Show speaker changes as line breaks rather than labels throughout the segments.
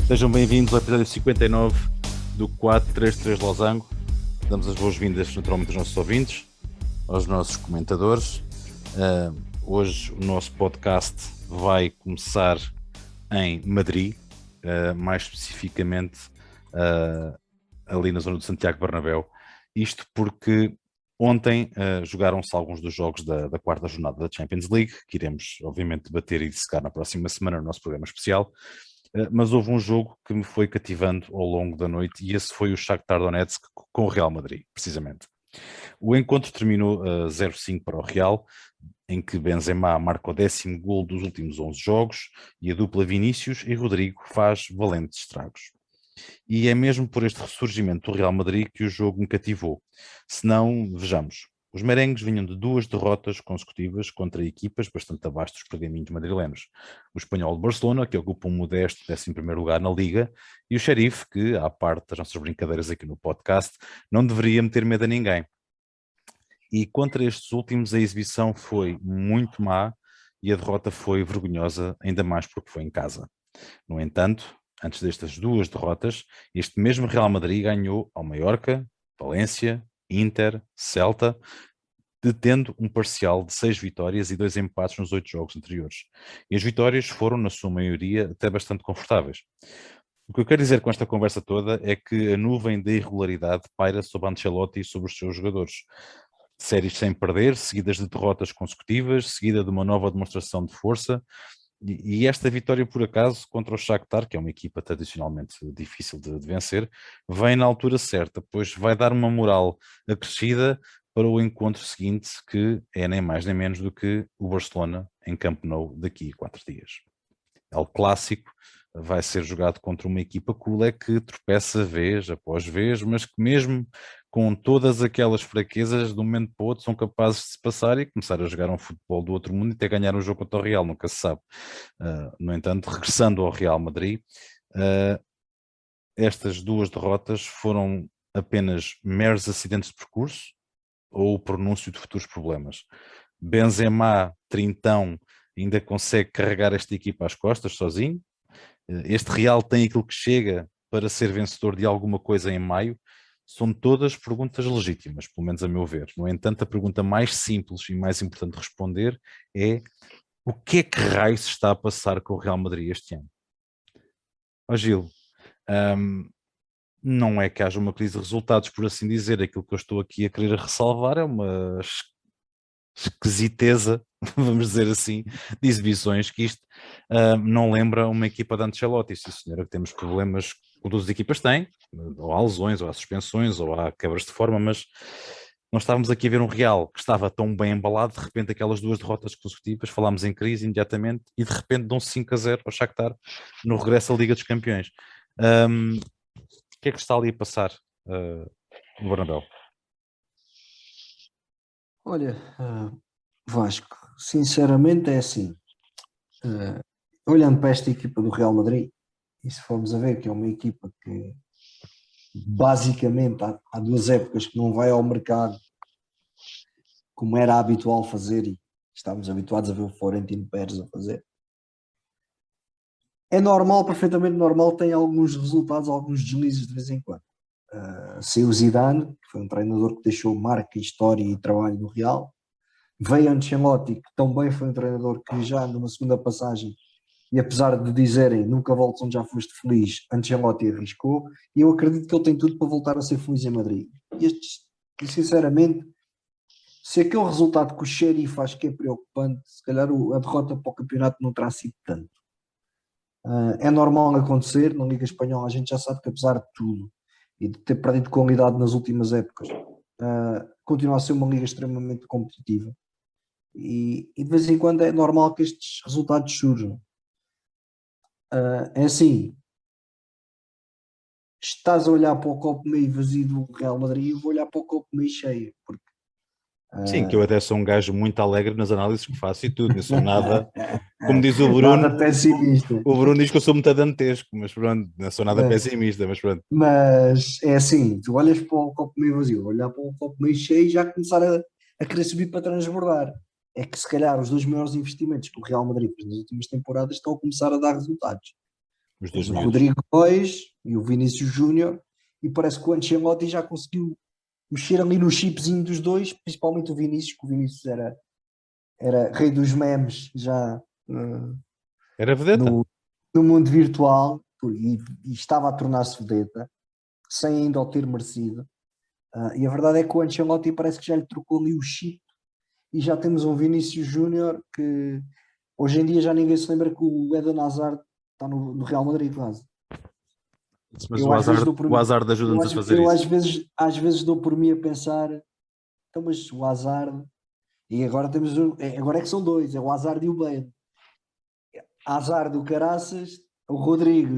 Sejam bem-vindos ao episódio 59 do 433 Losango. Damos as boas-vindas naturalmente aos nossos ouvintes, aos nossos comentadores. Hoje o nosso podcast vai começar em Madrid, mais especificamente ali na zona de Santiago Bernabéu. Isto porque ontem jogaram-se alguns dos jogos da quarta jornada da Champions League, que iremos obviamente debater e dissecar na próxima semana no nosso programa especial. Mas houve um jogo que me foi cativando ao longo da noite e esse foi o Shakhtar Donetsk com o Real Madrid, precisamente. O encontro terminou 0-5 para o Real, em que Benzema marca o 10º gol dos últimos 11 jogos e a dupla Vinícius e Rodrigo faz valentes estragos. E é mesmo por este ressurgimento do Real Madrid que o jogo me cativou. Se não, vejamos, os merengues vinham de 2 derrotas consecutivas contra equipas bastante abaixo dos pergaminhos madrilenos. O espanhol de Barcelona, que ocupa um modesto 11º lugar na Liga, e o Xerife, que, à parte das nossas brincadeiras aqui no podcast, não deveria meter medo a ninguém. E contra estes últimos a exibição foi muito má e a derrota foi vergonhosa, ainda mais porque foi em casa. No entanto, antes destas duas derrotas, este mesmo Real Madrid ganhou ao Mallorca, Valência, Inter, Celta, detendo um parcial de 6 vitórias e 2 empates nos 8 jogos anteriores. E as vitórias foram, na sua maioria, até bastante confortáveis. O que eu quero dizer com esta conversa toda é que a nuvem da irregularidade paira sobre Ancelotti e sobre os seus jogadores. Séries sem perder, seguidas de derrotas consecutivas, seguida de uma nova demonstração de força, e esta vitória, por acaso, contra o Shakhtar, que é uma equipa tradicionalmente difícil de vencer, vem na altura certa, pois vai dar uma moral acrescida para o encontro seguinte, que é nem mais nem menos do que o Barcelona em Camp Nou daqui a 4 dias. É o clássico, vai ser jogado contra uma equipa culé que tropeça vez após vez, mas que mesmo com todas aquelas fraquezas, de um momento para o outro, são capazes de se passar e começar a jogar um futebol do outro mundo e até ganhar um jogo contra o Real, nunca se sabe. No entanto, regressando ao Real Madrid, estas duas derrotas foram apenas meros acidentes de percurso ou o pronúncio de futuros problemas. Benzema, trintão, ainda consegue carregar esta equipa às costas sozinho. Este Real tem aquilo que chega para ser vencedor de alguma coisa em maio. São todas perguntas legítimas, pelo menos a meu ver. No entanto, a pergunta mais simples e mais importante de responder é: o que é que raio se está a passar com o Real Madrid este ano? Ó Gil, não é que haja uma crise de resultados, por assim dizer. Aquilo que eu estou aqui a querer ressalvar é uma esquisiteza, vamos dizer assim, de exibições, que isto não lembra uma equipa de Ancelotti. Sim, senhora, que temos problemas que todas as equipas têm, ou há lesões, ou há suspensões, ou há quebras de forma, mas nós estávamos aqui a ver um Real que estava tão bem embalado, de repente aquelas duas derrotas consecutivas, falámos em crise imediatamente, e de repente dão 5-0 ao Shakhtar no regresso à Liga dos Campeões. O que é que está ali a passar no Bernabéu?
Olha, Vasco, sinceramente é assim, olhando para esta equipa do Real Madrid, e se formos a ver que é uma equipa que basicamente há 2 épocas que não vai ao mercado como era habitual fazer e estávamos habituados a ver o Florentino Pérez a fazer. É normal, perfeitamente normal, tem alguns resultados, alguns deslizes de vez em quando. Saiu o Zidane, que foi um treinador que deixou marca, história e trabalho no Real. Veio Ancelotti, que também foi um treinador que já numa segunda passagem, e apesar de dizerem nunca voltes onde já foste feliz, Ancelotti arriscou, e eu acredito que ele tem tudo para voltar a ser feliz em Madrid. E sinceramente, se aquele resultado que o Xerife acho que é preocupante, se calhar a derrota para o campeonato não terá sido tanto. É normal acontecer, na Liga Espanhola a gente já sabe que apesar de tudo, e de ter perdido qualidade nas últimas épocas, continua a ser uma liga extremamente competitiva. E de vez em quando é normal que estes resultados surjam. É assim, estás a olhar para o copo meio vazio do Real Madrid, eu vou olhar para o copo meio cheio, porque
Sim, que eu até sou um gajo muito alegre nas análises que faço e tudo, não sou nada, como diz
nada pessimista.
o Bruno diz que eu sou muito dantesco, mas pronto, não sou nada
É,
pessimista, mas pronto.
mas é assim, tu olhas para o copo meio vazio, olhar para o copo meio cheio e já começar a querer subir para transbordar. É que se calhar os 2 maiores investimentos que o Real Madrid fez nas últimas temporadas estão a começar a dar resultados.
Os dois
Tens o
miúdos.
Rodrigo Góes e o Vinícius Júnior, e parece que o Ancelotti já conseguiu mexer ali no chipzinho dos dois, principalmente o Vinícius, que o Vinícius era rei dos memes já
Era vedeta.
no, no mundo virtual, e estava a tornar-se vedeta, sem ainda o ter merecido. E a verdade é que o Ancelotti parece que já lhe trocou ali o chip, e já temos um Vinícius Júnior que hoje em dia já ninguém se lembra que o Eden Hazard está no Real Madrid quase.
Mas
Eu às vezes dou por
o
mim,
Hazard ajuda-nos a fazer
eu
isso.
às vezes dou por mim a pensar, então, mas o Hazard, e agora temos agora é que são dois, é o Hazard e o Bale. Hazard do Caraças, o Rodrigo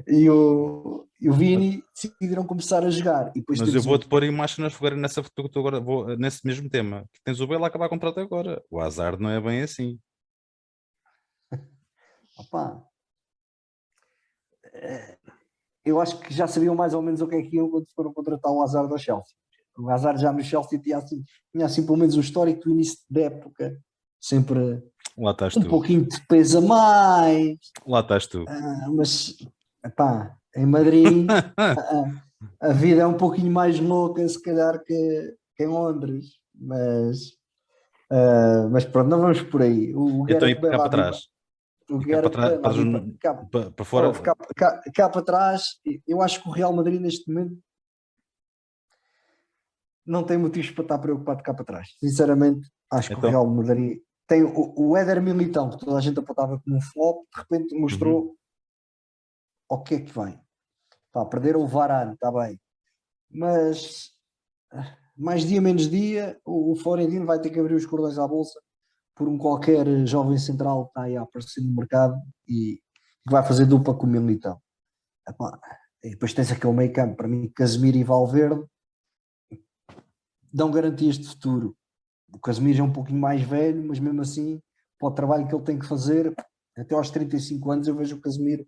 e o Vini decidiram começar a jogar. E depois
Mas eu
temos
vou-te pôr em marcha na fogueira nessa, agora, nesse mesmo tema. Que tens o Bale a acabar a contrato agora. O Hazard não é bem assim.
opá, eu acho que já sabiam mais ou menos o que é que iam quando foram contratar o Hazard ao Chelsea. O Hazard já no Chelsea tinha assim pelo menos o histórico do início da época, sempre
Lá estás
um
tu.
pouquinho de peso a mais,
Lá estás tu.
mas epá, em Madrid a vida é um pouquinho mais louca se calhar que em Londres, mas pronto, não vamos por aí. O
Então
Gareth
ir cá
Bale
para
a vir,
trás.
o
E cá para
Gareth
trás,
Bale a vir para cá,
para
ou
fora.
cá para trás. Eu acho que o Real Madrid neste momento não tem motivos para estar preocupado cá para trás. Sinceramente, acho que o
Então,
Real Madrid tem o Éder Militão, que toda a gente apontava como um flop, de repente
uhum.
mostrou o que é que vem. Pá, perderam o Varane, está bem, mas mais dia menos dia o Florentino vai ter que abrir os cordões à bolsa por um qualquer jovem central que está aí a aparecer no mercado e que vai fazer dupla com o Militão. Epá, e depois tens aquele meio campo, para mim, Casemiro e Valverde dão garantias de futuro. O Casemiro é um pouquinho mais velho, mas mesmo assim, para o trabalho que ele tem que fazer, até aos 35 anos eu vejo o Casemiro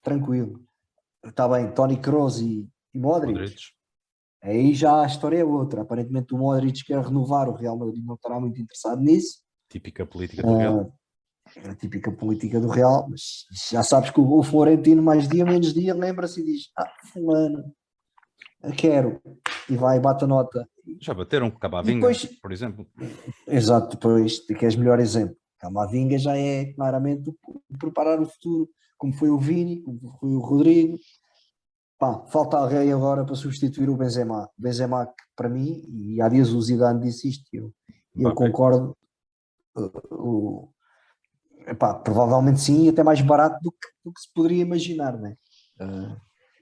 tranquilo. Está bem, Toni Kroos e Modric,
Modric.
aí já a história é outra. Aparentemente o Modric quer renovar, o Real Madrid não estará muito interessado nisso.
Típica política do Real.
É a típica política do Real, mas já sabes que o Florentino mais dia menos dia lembra-se e diz, fulano, eu quero, e vai e bate a nota.
Já bateram com
E
Camavinga,
depois,
por exemplo.
exato, depois, que és melhor exemplo. Camavinga já é claramente o preparar o futuro, como foi o Vini, como foi o Rodrigo. Pá, falta alguém agora para substituir o Benzema. Benzema, que para mim, e há dias o Zidane disse isto, e eu
Mbappé.
concordo, epá, provavelmente sim, e até mais barato do que se poderia imaginar, né?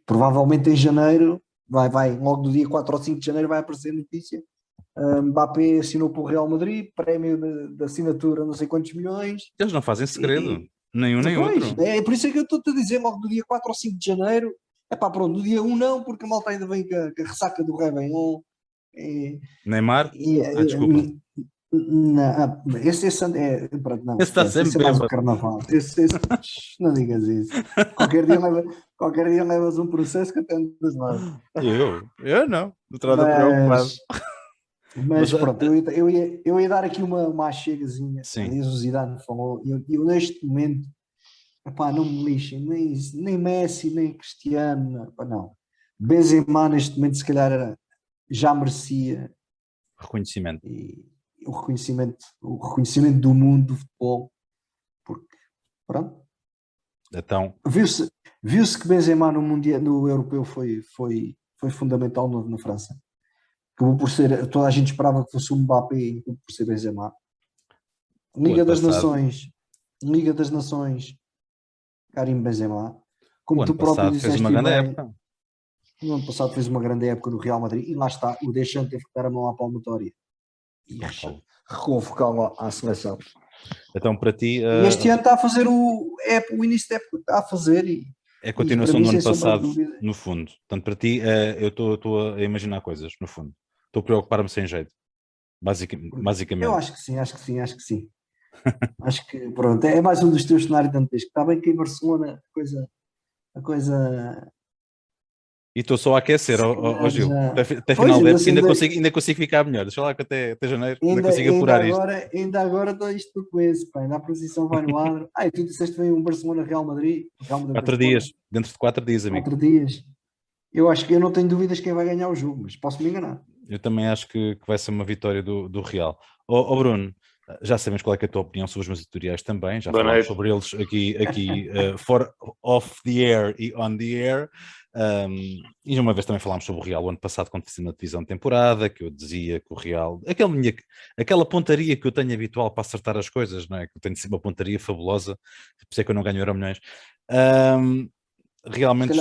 Provavelmente em janeiro, vai, logo no dia 4 ou 5 de janeiro vai aparecer notícia. Mbappé assinou para o Real Madrid, prémio de assinatura não sei quantos milhões.
Eles não fazem segredo.
E,
Nem um nem
depois,
outro.
é por isso é que eu estou-te a dizer, logo no dia 4 ou 5 de janeiro, é pá, pronto, no dia 1 não, porque a malta ainda vem com a ressaca do Réveillon. E,
Neymar.
e,
Desculpa.
não, pronto, não,
Esse está
esquece, esse
sempre
é mais o
bêbado.
carnaval. Não digas isso. Qualquer dia levas um processo que até andas mal.
Eu não. Não estou nada preocupado.
Mas,
Mas,
mas pronto, eu ia dar aqui uma chegazinha.
sim.
Aliás, o Zidane falou, eu neste momento, epá, não me lixem, nem Messi, nem Cristiano, epá, não. Benzema neste momento se calhar já merecia
Reconhecimento.
e o reconhecimento do mundo do futebol, porque pronto,
Então,
viu-se que Benzema no Mundial, no Europeu foi fundamental na França. Acabou por ser, toda a gente esperava que fosse o Mbappé e acabou por ser Benzema.
o ano
Liga das
passado.
Nações, Liga das Nações, Karim Benzema.
O
Como
ano
tu próprio
passado fez uma
disseste
grande
bem,
época.
no ano passado fez uma grande época no Real Madrid e lá está, o Deschamps teve que dar a mão à palmatória e reconvocá-lo à seleção.
Então, para ti,
E este ano está a fazer o início da época, está a fazer
é a
e para
continuação
mim,
do ano
sem sombra de
passado,
dúvida.
no fundo. Portanto, para ti, eu estou a imaginar coisas, no fundo. Estou a preocupar-me sem jeito.
Eu
Basicamente.
acho que sim, acho que sim, acho que sim. Acho que pronto, é mais um dos teus cenários dantescos. Está bem que em Barcelona a coisa
E estou só a aquecer, Gil.
Já.
Até
Pois,
final de época
ainda,
ainda consigo ficar melhor. Deixa lá que até janeiro ainda
ainda,
consigo
ainda
apurar isto.
agora, ainda agora estou isto tudo com esse, pá. Ainda a posição vai no ar. E tu disseste que vem um Barcelona-Real Madrid. Real Madrid
4
Barcelona.
dias, dentro de 4 dias, amigo.
4 dias. Eu acho que eu não tenho dúvidas quem vai ganhar o jogo, mas posso me enganar.
Eu também acho que vai ser uma vitória do Real. Bruno, já sabemos qual é, que é a tua opinião sobre os meus editoriais também, já
Boa
falámos
noite.
sobre eles aqui for off the air e on the air. E uma vez também falámos sobre o Real o ano passado, quando fiz na divisão de temporada, que eu dizia que o Real, aquela pontaria que eu tenho habitual para acertar as coisas, não é? Que eu tenho sempre uma pontaria fabulosa, por isso é que eu não ganho Euromilhões. Realmente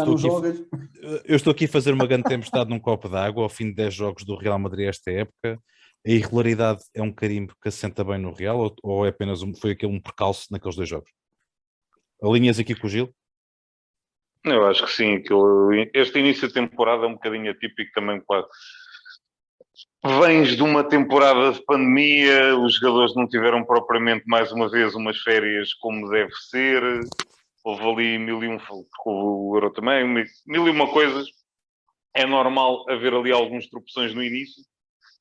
eu estou aqui a fazer uma grande tempestade num copo d'água ao fim de 10 jogos do Real Madrid esta época. A irregularidade é um carimbo que assenta bem no Real ou é apenas foi aquele um percalço naqueles 2 jogos? Alinhas aqui com o Gil?
Eu acho que sim. Este início de temporada é um bocadinho atípico também. Vens de uma temporada de pandemia, os jogadores não tiveram propriamente, mais uma vez, umas férias como deve ser. Houve ali mil e um, o Euro também, mil e uma coisas. É normal haver ali alguns tropeções no início.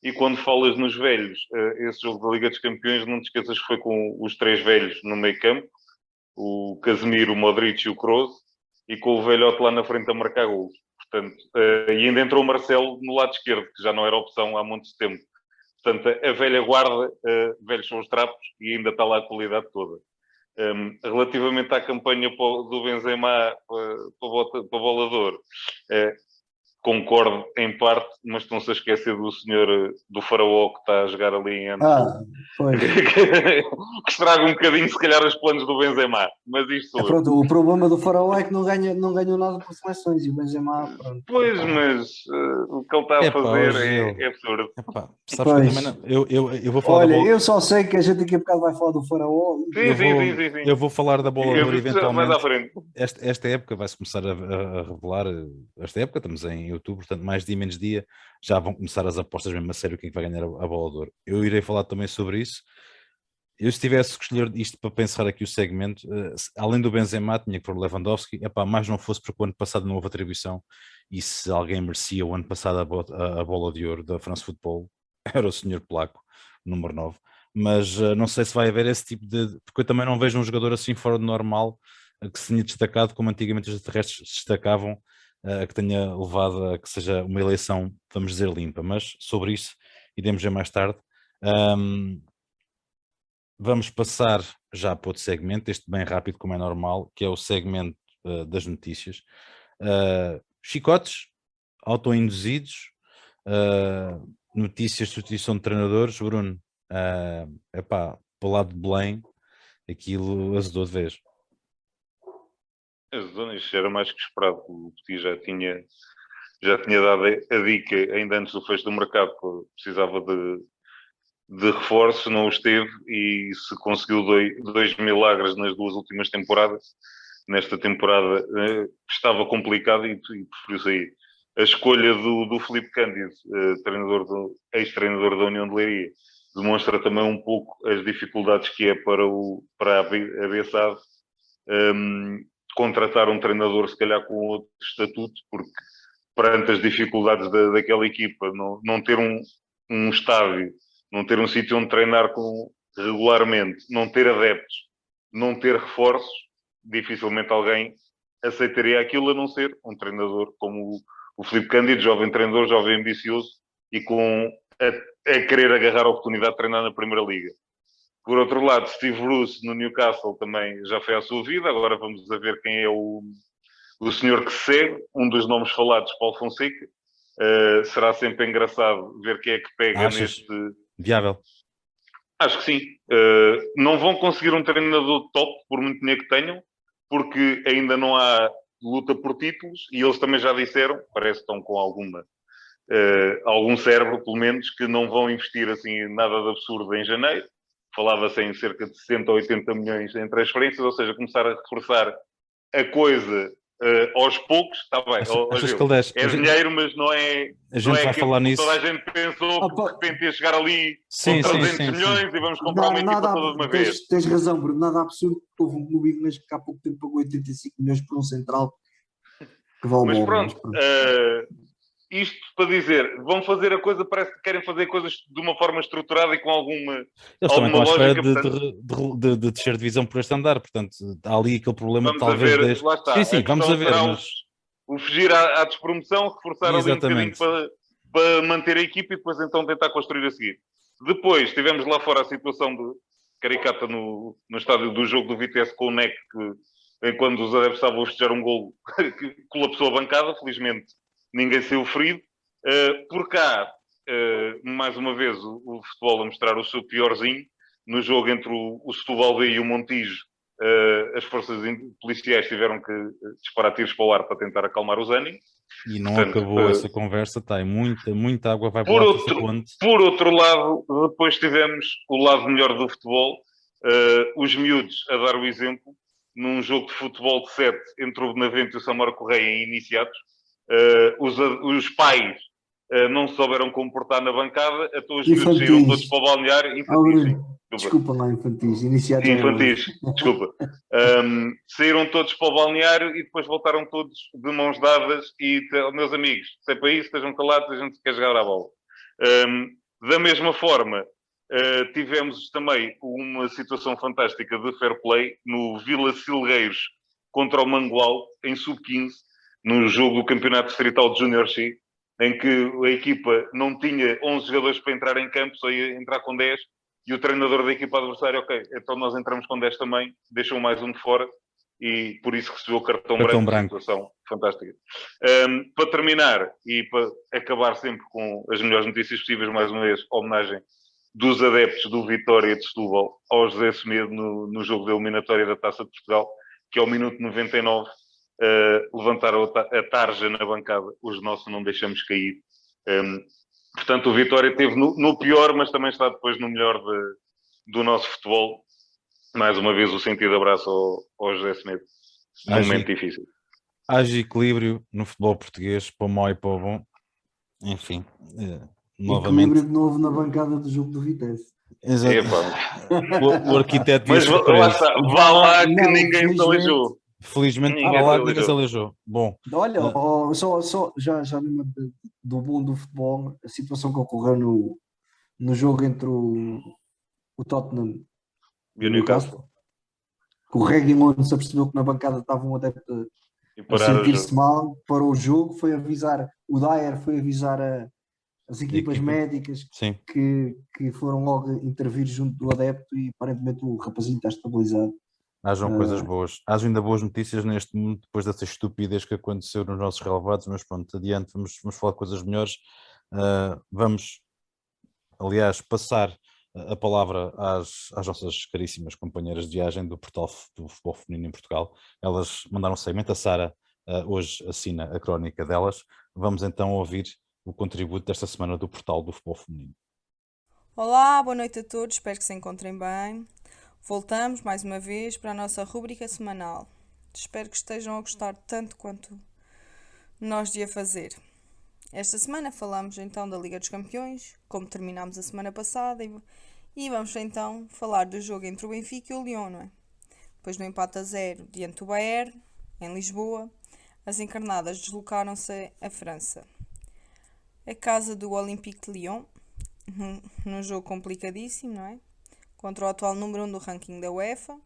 E quando falas nos velhos, esse jogo da Liga dos Campeões, não te esqueças que foi com os 3 velhos no meio campo, o Casemiro, o Modric e o Kroos, e com o velhote lá na frente a marcar golos. Portanto, e ainda entrou o Marcelo no lado esquerdo, que já não era opção há muito tempo. Portanto, a velha guarda, velhos são os trapos, e ainda está lá a qualidade toda. Relativamente à campanha do Benzema para a Bola de Ouro, concordo em parte, mas estão-se a esquecer do senhor do Faraó que está a jogar ali em Anfield.
Pois.
Que estraga um bocadinho, se calhar, os planos do Benzema. Mas isto
pronto, o problema do Faraó é que não ganhou nada por seleções e o Benzema, pronto.
Pois, mas o que ele está a fazer é absurdo.
Sabes que eu também não, eu vou falar
Olha,
da bola.
Eu só sei que a gente daqui a bocado vai falar do Faraó.
Sim.
Eu vou falar da Bola de Ouro eventualmente.
Mais à frente.
Esta época vai-se começar a revelar. Esta época, estamos em outubro, portanto, mais dia, menos dia, já vão começar as apostas mesmo a sério quem vai ganhar a Bola de Ouro. Eu irei falar também sobre isso. Eu, se tivesse que escolher isto para pensar aqui o segmento, além do Benzema, tinha que pôr o Lewandowski, mais não fosse porque o ano passado não houve atribuição, e se alguém merecia o ano passado a Bola de Ouro da France Football, era o Sr. Placo, número 9. Mas não sei se vai haver esse tipo de... Porque eu também não vejo um jogador assim fora do normal, que se tenha destacado como antigamente os terrestres se destacavam, que tenha levado a que seja uma eleição, vamos dizer, limpa. Mas sobre isso iremos ver mais tarde. Vamos passar já para outro segmento, este bem rápido como é normal, que é o segmento das notícias. Chicotes, autoinduzidos, notícias de substituição de treinadores. Bruno, para o lado de Belém, aquilo azedou de vez.
Azedou, isto era mais que esperado. O Petit já tinha dado a dica ainda antes do fecho do mercado, que precisava de reforço, não os teve, e se conseguiu dois milagres nas 2 últimas temporadas, nesta temporada estava complicado e preferiu sair. A escolha do Filipe Cândido, ex-treinador da União de Leiria, demonstra também um pouco as dificuldades que é para a Bessade contratar um treinador se calhar com outro estatuto, porque perante as dificuldades daquela equipa, não ter um estádio, não ter um sítio onde treinar regularmente, não ter adeptos, não ter reforços, dificilmente alguém aceitaria aquilo, a não ser um treinador como o Filipe Cândido, jovem treinador, jovem ambicioso e a querer agarrar a oportunidade de treinar na Primeira Liga. Por outro lado, Steve Bruce no Newcastle também já foi à sua vida, agora vamos a ver quem é o senhor que segue, um dos nomes falados, Paulo Fonseca. Será sempre engraçado ver quem é que pega neste...
Viável?
Acho que sim. Não vão conseguir um treinador top, por muito dinheiro que tenham, porque ainda não há luta por títulos, e eles também já disseram, parece que estão com algum cérebro, pelo menos, que não vão investir assim nada de absurdo em janeiro. Falava-se em cerca de 60 ou 80 milhões em transferências, ou seja, começar a reforçar a coisa aos poucos, está bem. É dinheiro, mas não é...
A gente vai falar nisso.
Toda a gente pensou que de repente ia chegar ali
com
300 milhões e vamos comprar uma equipa toda de uma vez.
Tens razão, Bruno, nada absurdo. Houve um clube inglês que há pouco tempo pagou 85 milhões por um central Que vale
Mas
bola,
pronto, isto para dizer, vão fazer a coisa, parece que querem fazer coisas de uma forma estruturada e com alguma
Eles também estão à espera
lógica, portanto,
de descer divisão por este andar, portanto, há ali aquele problema
vamos a
talvez
ver, lá está.
Sim,
A
sim, vamos
questão
a ver,
será
mas...
o fugir à despromoção, reforçar ali um bocadinho
Exatamente.
para manter a equipa e depois então tentar construir a seguir. Depois tivemos lá fora a situação de caricata no estádio do jogo do Vitesse com o NEC, que enquanto os adeptos estavam a festejar um golo, que colapsou a bancada, felizmente ninguém saiu ferido. Por cá, mais uma vez, o futebol a mostrar o seu piorzinho. No jogo entre o Setúbal B e o Montijo, as forças policiais tiveram que disparar tiros para o ar para tentar acalmar os ânimos.
E não
Portanto,
acabou essa conversa, tá, muita água vai
por
para essa ponte.
outro lado, depois tivemos o lado melhor do futebol, os miúdos a dar o exemplo, num jogo de futebol de 7 entre o Benavente e o Samora Correia iniciados. Os pais não souberam comportar na bancada, então os miúdos saíram todos para o balneário. Infantis,
desculpa lá, infantis. Iniciados
infantis, desculpa. Saíram todos para o balneário e depois voltaram todos de mãos dadas e, meus amigos, se é para isso, estejam calados, a gente quer jogar à bola. Da mesma forma, tivemos também uma situação fantástica de fair play no Vila Silgueiros contra o Mangual, em sub-15, no jogo do Campeonato Distrital de Júnior C, em que a equipa não tinha 11 jogadores para entrar em campo, só ia entrar com 10, e o treinador da equipa adversária, ok, então nós entramos com 10 também, deixou mais um de fora, e por isso recebeu o cartão branco. Situação fantástica. Para terminar, e para acabar sempre com as melhores notícias possíveis, mais uma vez, homenagem dos adeptos do Vitória de Setúbal ao José Semedo no jogo da eliminatória da Taça de Portugal, que ao minuto 99 levantaram a tarja na bancada. Os nossos não deixamos cair. Portanto, o Vitória esteve no pior, mas também está depois no melhor do nosso futebol. Mais uma vez, o sentido abraço ao José Semedo. Num momento difícil.
Haja equilíbrio no futebol português, para o mau e para o bom. Enfim, novamente.
Equilíbrio de novo na bancada do jogo do Vitesse.
Exato. O arquiteto
mas lá está, vá lá que ninguém se aleijou.
Felizmente, ninguém se aleijou. Bom,
olha, só já do bom do futebol, a situação que ocorreu no jogo entre o Tottenham e o Newcastle, que o Reguilon se apercebeu que na bancada estava um adepto a sentir-se mal, parou o jogo, foi avisar, o Dyer foi avisar as equipas médicas que foram logo intervir junto do adepto e aparentemente o rapazinho está estabilizado.
Hajam coisas boas. Hajam ainda boas notícias neste mundo depois dessa estupidez que aconteceu nos nossos relevados, mas pronto, adiante, vamos falar de coisas melhores. Vamos, aliás, passar a palavra às nossas caríssimas companheiras de viagem do portal do Futebol Feminino em Portugal. Elas mandaram um segmento, a Sara hoje assina a crónica delas. Vamos então ouvir o contributo desta semana do portal do Futebol Feminino.
Olá, boa noite a todos, espero que se encontrem bem. Voltamos mais uma vez para a nossa rúbrica semanal. Espero que estejam a gostar tanto quanto nós de a fazer. Esta semana falamos então da Liga dos Campeões, como terminámos a semana passada, e vamos então falar do jogo entre o Benfica e o Lyon, não é? Depois do empate a 0 diante do Bayern, em Lisboa, as encarnadas deslocaram-se à França. A casa do Olympique de Lyon, num jogo complicadíssimo, não é? Contra o atual número 1 do ranking da UEFA,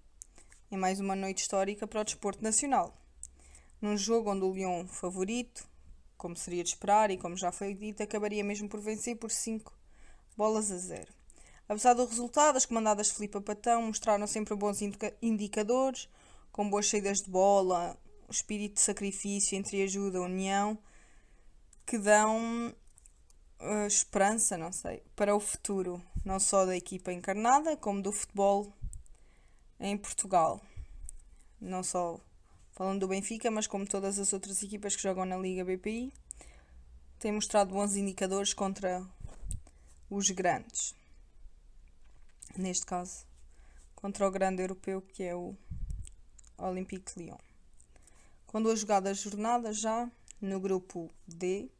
em mais uma noite histórica para o desporto nacional. Num jogo onde o Lyon, favorito, como seria de esperar e como já foi dito, acabaria mesmo por vencer por 5-0. Apesar do resultado, as comandadas de Filipe Patão mostraram sempre bons indicadores, com boas saídas de bola, o espírito de sacrifício, entreajuda, a união, que dão esperança, não sei, para o futuro, não só da equipa encarnada, como do futebol em Portugal. Não só falando do Benfica, mas como todas as outras equipas que jogam na Liga BPI, têm mostrado bons indicadores contra os grandes. Neste caso, contra o grande europeu, que é o Olympique de Lyon. Com 2 jogadas jornadas já, no grupo D,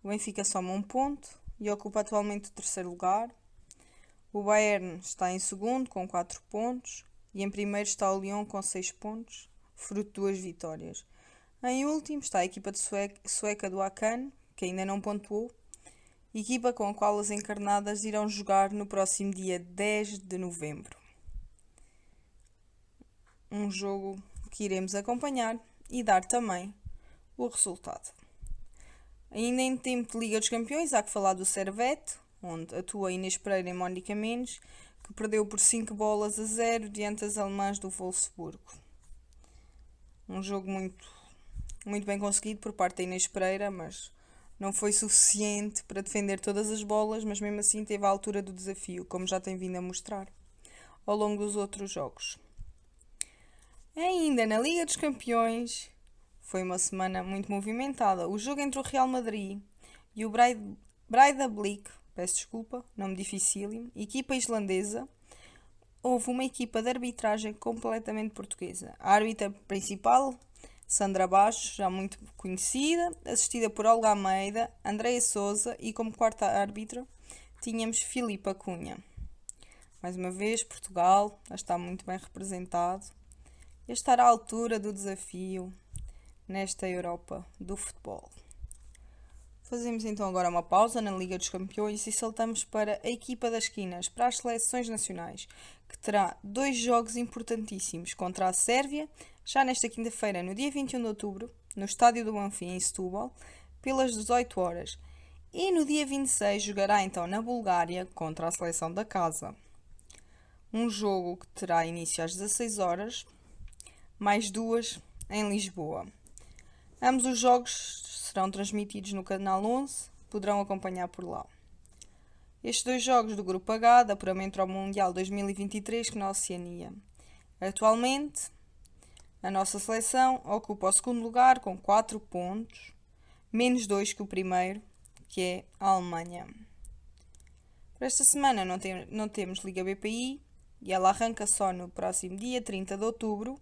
o Benfica soma 1 ponto e ocupa atualmente o 3º lugar. O Bayern está em segundo com 4 pontos e em primeiro está o Lyon com 6 pontos, fruto de 2 vitórias. Em último está a equipa de sueca do Akan, que ainda não pontuou, equipa com a qual as encarnadas irão jogar no próximo dia 10 de novembro. Um jogo que iremos acompanhar e dar também o resultado. Ainda em tempo de Liga dos Campeões, há que falar do Servette, onde atua Inês Pereira e Mónica Mendes, que perdeu por 5-0 diante das alemãs do Wolfsburgo. Um jogo muito bem conseguido por parte da Inês Pereira, mas não foi suficiente para defender todas as bolas, mas mesmo assim teve a altura do desafio, como já tem vindo a mostrar ao longo dos outros jogos. Ainda na Liga dos Campeões, foi uma semana muito movimentada. O jogo entre o Real Madrid e o Breidablik, peço desculpa, nome dificílimo, equipa islandesa, houve uma equipa de arbitragem completamente portuguesa. A árbitra principal, Sandra Baixo, já muito conhecida, assistida por Olga Almeida, Andreia Souza e como quarta árbitra tínhamos Filipa Cunha. Mais uma vez, Portugal está muito bem representado e estar à altura do desafio nesta Europa do futebol. Fazemos então agora uma pausa na Liga dos Campeões e saltamos para a equipa das esquinas, para as seleções nacionais, que terá 2 jogos importantíssimos contra a Sérvia, já nesta quinta-feira, no dia 21 de outubro, no Estádio do Banfim, em Setúbal, pelas 18 horas. E no dia 26 jogará então na Bulgária contra a seleção da casa. Um jogo que terá início às 16 horas, mais 2 em Lisboa. Ambos os jogos serão transmitidos no Canal 11, poderão acompanhar por lá. Estes 2 jogos do Grupo H, de apuramento ao Mundial 2023, que na Oceania. Atualmente, a nossa seleção ocupa o segundo lugar com 4 pontos, menos 2 que o primeiro, que é a Alemanha. Para esta semana não temos Liga BPI e ela arranca só no próximo dia 30 de outubro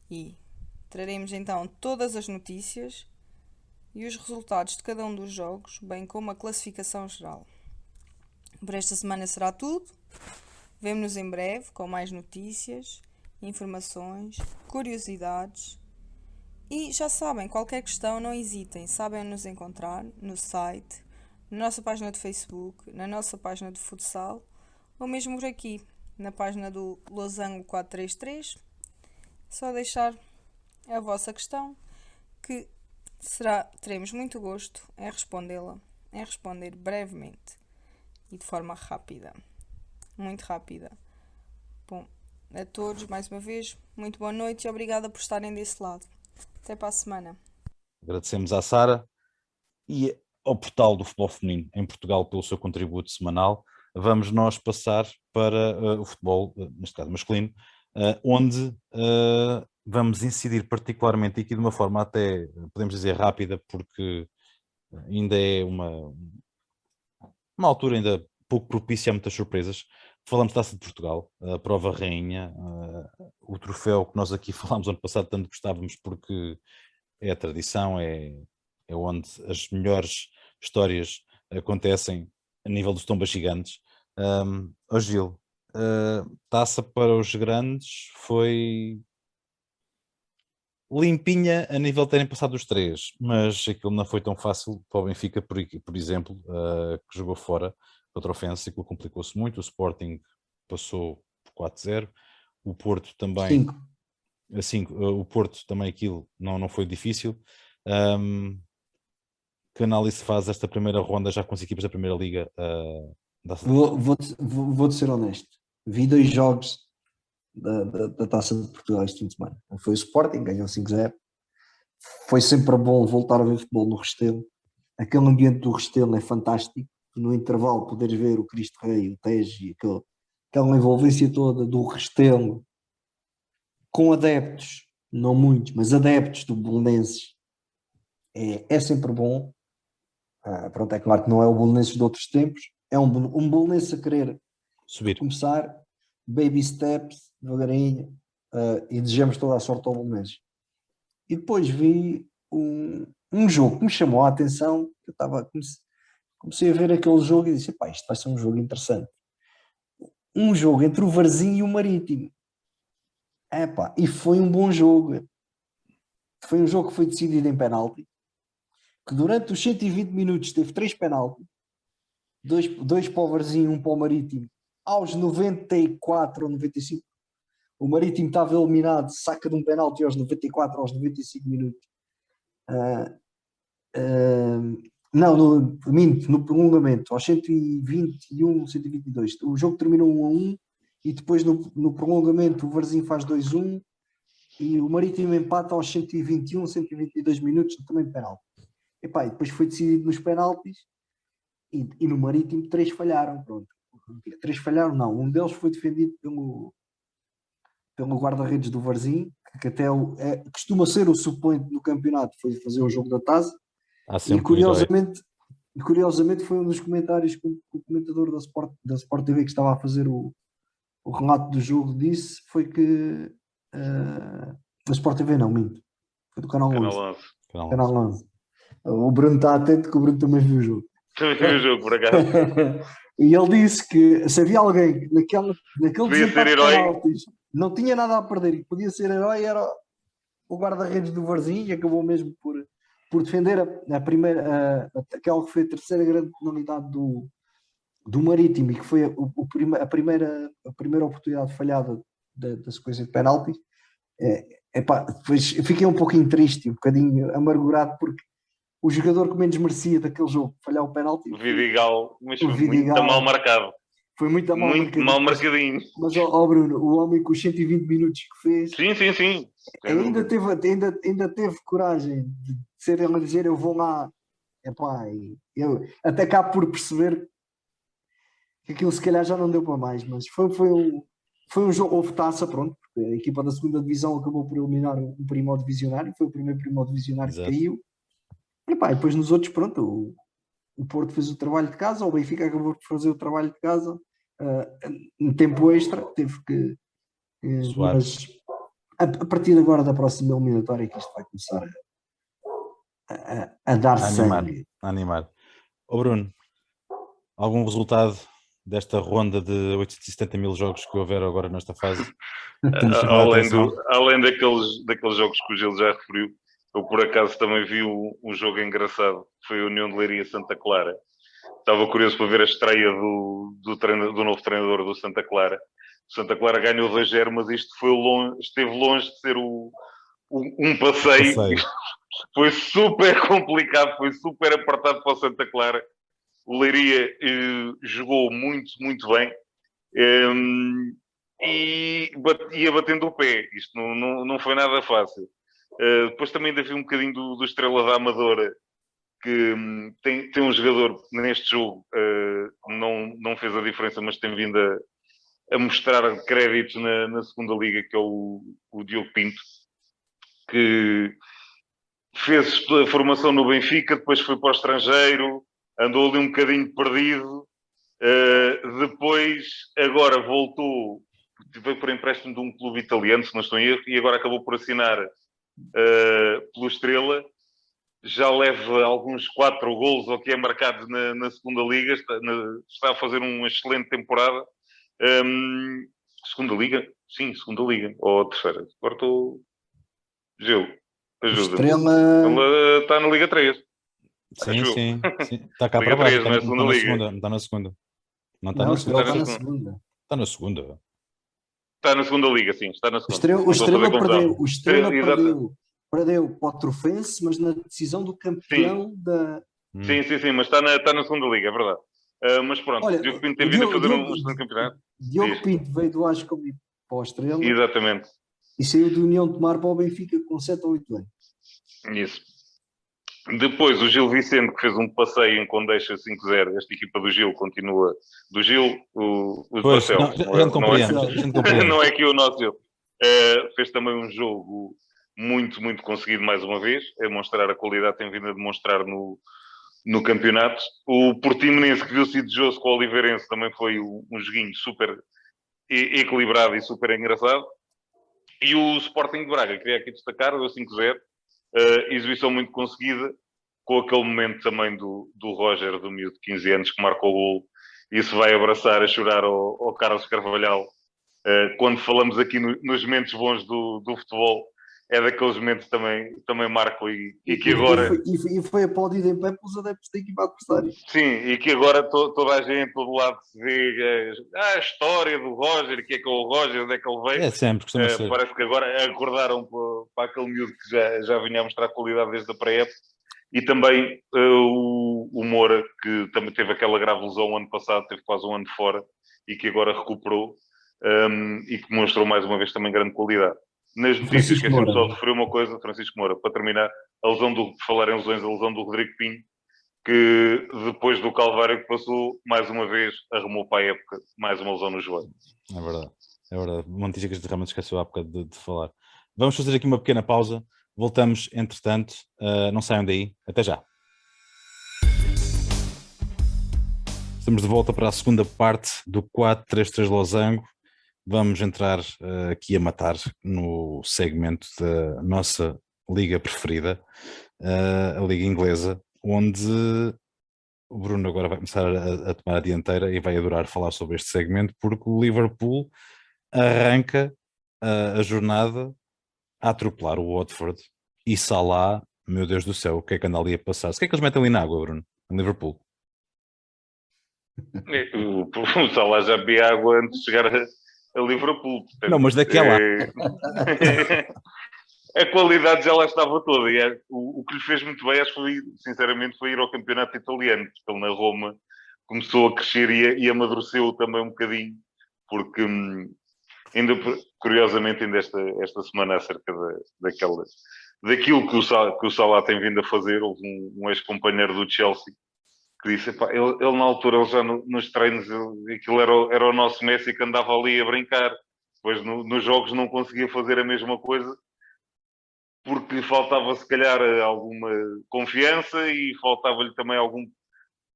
e traremos então todas as notícias e os resultados de cada um dos jogos, bem como a classificação geral. Por esta semana será tudo. Vemo-nos em breve com mais notícias, informações, curiosidades. E já sabem, qualquer questão, não hesitem. Sabem nos encontrar no site, na nossa página de Facebook, na nossa página de futsal ou mesmo por aqui, na página do Losango 433. Só deixar a vossa questão que teremos muito gosto em respondê-la, em responder brevemente e de forma rápida, muito rápida. Bom, a todos, mais uma vez, muito boa noite e obrigada por estarem desse lado. Até para a semana.
Agradecemos à Sara e ao portal do futebol feminino em Portugal pelo seu contributo semanal. Vamos nós passar para o futebol, neste caso masculino, onde vamos incidir particularmente aqui de uma forma até, podemos dizer, rápida, porque ainda é uma altura ainda pouco propícia a muitas surpresas. Falamos da Taça de Portugal, a prova rainha, o troféu que nós aqui falámos ano passado, tanto gostávamos porque é a tradição, é onde as melhores histórias acontecem a nível dos tombas gigantes. Gil, taça para os grandes foi limpinha a nível de terem passado os 3, mas aquilo não foi tão fácil para o Benfica, por exemplo, que jogou fora contra o Ofensa, aquilo complicou-se muito. O Sporting passou por 4-0, o Porto também 5. O Porto também aquilo não foi difícil. Que análise faz esta primeira ronda já com as equipas da Primeira Liga?
Vou-te ser honesto, vi 2 jogos da Taça de Portugal este fim de semana. Foi o Sporting, ganhou 5-0. Foi sempre bom voltar a ver futebol no Restelo. Aquele ambiente do Restelo é fantástico. No intervalo poderes ver o Cristo Rei, o Tejo e aquela envolvência toda do Restelo com adeptos, não muitos, mas adeptos do Belenenses é sempre bom. Pronto, é claro que não é o Belenenses de outros tempos, é um Belenenses a querer
subir,
começar baby steps, devagarinho, e desejamos toda a sorte ao Belenenses. E depois vi um jogo que me chamou a atenção. Eu comecei a ver aquele jogo e disse, pá, isto vai ser um jogo interessante. Um jogo entre o Varzim e o Marítimo. E foi um bom jogo. foi um jogo que foi decidido em penalti, que durante os 120 minutos teve 3 penaltis, dois para o Varzim, um para o Marítimo, aos 94 ou 95. O Marítimo estava eliminado, saca de um penalti aos 94, aos 95 minutos. Não, no prolongamento, aos 121, 122. O jogo terminou 1-1 e depois no prolongamento o Varzim faz 2-1 e o Marítimo empata aos 121, 122 minutos, também penalti. E depois foi decidido nos penaltis e no Marítimo 3 falharam. Pronto. 3 falharam, não. Um deles foi defendido pelo guarda-redes do Varzim, que até costuma ser o suplente no campeonato, foi fazer o jogo da taça. E curiosamente foi um dos comentários que o comentador da Sport TV que estava a fazer o relato do jogo disse, foi que da Sport TV não, minto. Foi do Canal 11. Canal 11. O Bruno está atento que o Bruno também viu o jogo.
Também viu o jogo, por acaso.
E ele disse que se havia alguém que naquele
desempate de penaltis
não tinha nada a perder e podia ser herói, era o guarda-redes do Varzim, e acabou mesmo por defender aquela que foi a terceira grande penalidade do Marítimo e que foi a primeira oportunidade falhada da sequência de penaltis. Depois fiquei um pouquinho triste, um bocadinho amargurado, porque o jogador que menos merecia daquele jogo falhar o penalti.
O Vidigal, mas foi muito mal marcado.
Foi muito
mal marcadinho.
Mas, Bruno, o homem com os 120 minutos que fez...
Sim.
Ainda teve coragem de ser ele a dizer, eu vou lá. Eu até acabo por perceber que aquilo se calhar já não deu para mais, mas foi um jogo, houve taça, pronto, porque a equipa da segunda divisão acabou por eliminar um primo divisionário, foi o primeiro primo divisionário que caiu. E depois nos outros, pronto, o Porto fez o trabalho de casa, o Benfica acabou por fazer o trabalho de casa em tempo extra, teve que mas a partir de agora da próxima eliminatória que isto vai começar a dar sangue.
A animar. Bruno, algum resultado desta ronda de 870 mil jogos que houveram agora nesta fase?
Além daqueles jogos que o Gil já referiu, eu por acaso também vi um jogo engraçado, foi a União de Leiria Santa Clara. Estava curioso para ver a estreia do novo treinador do Santa Clara. O Santa Clara ganhou 2-0, mas isto esteve longe de ser um passeio. Foi super complicado, foi super apertado para o Santa Clara. O Leiria jogou muito, muito bem e ia batendo o pé. Isto não foi nada fácil. Depois também ainda vi um bocadinho do Estrela da Amadora, que tem um jogador neste jogo, não fez a diferença, mas tem vindo a mostrar créditos na segunda liga, que é o Diogo Pinto, que fez a formação no Benfica, depois foi para o estrangeiro, andou ali um bocadinho perdido, depois agora voltou, veio por empréstimo de um clube italiano, se não estou em erro, e agora acabou por assinar pelo Estrela. Já leva alguns 4 golos ao que é marcado na segunda liga, está a fazer uma excelente temporada. Segunda liga? Sim, segunda liga, ou terceira. Agora estou... Gil, ajuda. Ela está na Liga 3.
Sim. Está cá
Liga
para baixo,
3, não é segunda liga.
Não está na segunda.
Não está na segunda.
Está na segunda.
Está na segunda liga, sim. Está na segunda.
O Estrela perdeu para o Trofense, mas na decisão do campeão da...
Sim, mas está na segunda liga, é verdade. Mas pronto, o Diogo Pinto tem vindo a fazer um excelente campeonato.
Diogo Pinto veio do Ascom para o Estrela.
Exatamente.
E saiu do União de Tomar para o Benfica com 7 ou 8 anos.
Isso. Depois o Gil Vicente, que fez um passeio em Condeixa 5-0. Esta equipa do Gil continua. Do Gil, o Marcelo. Não é aqui o nosso Gil. Fez também um jogo muito, muito conseguido mais uma vez. A mostrar a qualidade, tem vindo a demonstrar no campeonato. O Portimonense, que viu-se desejoso com o Oliveirense, também foi um joguinho super equilibrado e super engraçado. E o Sporting de Braga, queria aqui destacar, deu 5-0. Exibição muito conseguida, com aquele momento também do Roger, do miúdo de 15 anos, que marcou o golo. Isso vai abraçar a chorar ao Carlos Carvalhal. Quando falamos aqui nos momentos bons do futebol, é daqueles momentos que também marcam e que agora...
E foi aplaudido em pé pelos adeptos da equipa adversária.
Sim, e que agora toda a gente, todo lado se vê a história do Roger, o que é o Roger, onde é que ele veio.
É sempre, costuma ser.
Parece que agora acordaram para aquele miúdo que já vinha a mostrar qualidade desde a pré-época. E também o Moura, que também teve aquela grave lesão ano passado, teve quase um ano fora, e que agora recuperou, e que mostrou mais uma vez também grande qualidade. Nas notícias,
Francisco
esqueci-me
Moura.
só de referir uma coisa, Francisco Moura, para terminar, por falar em lesões, a lesão do Rodrigo Pinho, que depois do calvário que passou, mais uma vez arrumou para a época mais uma lesão no joelho.
É verdade, é verdade. Uma notícia que a gente realmente esqueceu há bocado de falar. Vamos fazer aqui uma pequena pausa. Voltamos, entretanto. Não saiam daí. Até já. Estamos de volta para a segunda parte do 4-3-3 Losango. Vamos entrar aqui a matar no segmento da nossa liga preferida, a liga inglesa, onde o Bruno agora vai começar a tomar a dianteira e vai adorar falar sobre este segmento, porque o Liverpool arranca a jornada a atropelar o Watford e Salah, meu Deus do céu, o que é que anda ali a passar? O que é que eles metem ali na água, Bruno, em Liverpool?
O Salah já bebia água antes de chegar a Liverpool. Portanto,
Não, mas daquela.
A qualidade já lá estava toda. E o que lhe fez muito bem, acho que foi, sinceramente, foi ir ao campeonato italiano, porque ele na Roma começou a crescer e amadureceu também um bocadinho, porque ainda, curiosamente, ainda esta semana, acerca daquilo que o Salah tem vindo a fazer, houve um ex-companheiro do Chelsea que disse, ele na altura, ele já nos treinos, aquilo era o nosso Messi que andava ali a brincar, depois nos jogos não conseguia fazer a mesma coisa, porque lhe faltava se calhar alguma confiança e faltava-lhe também algum...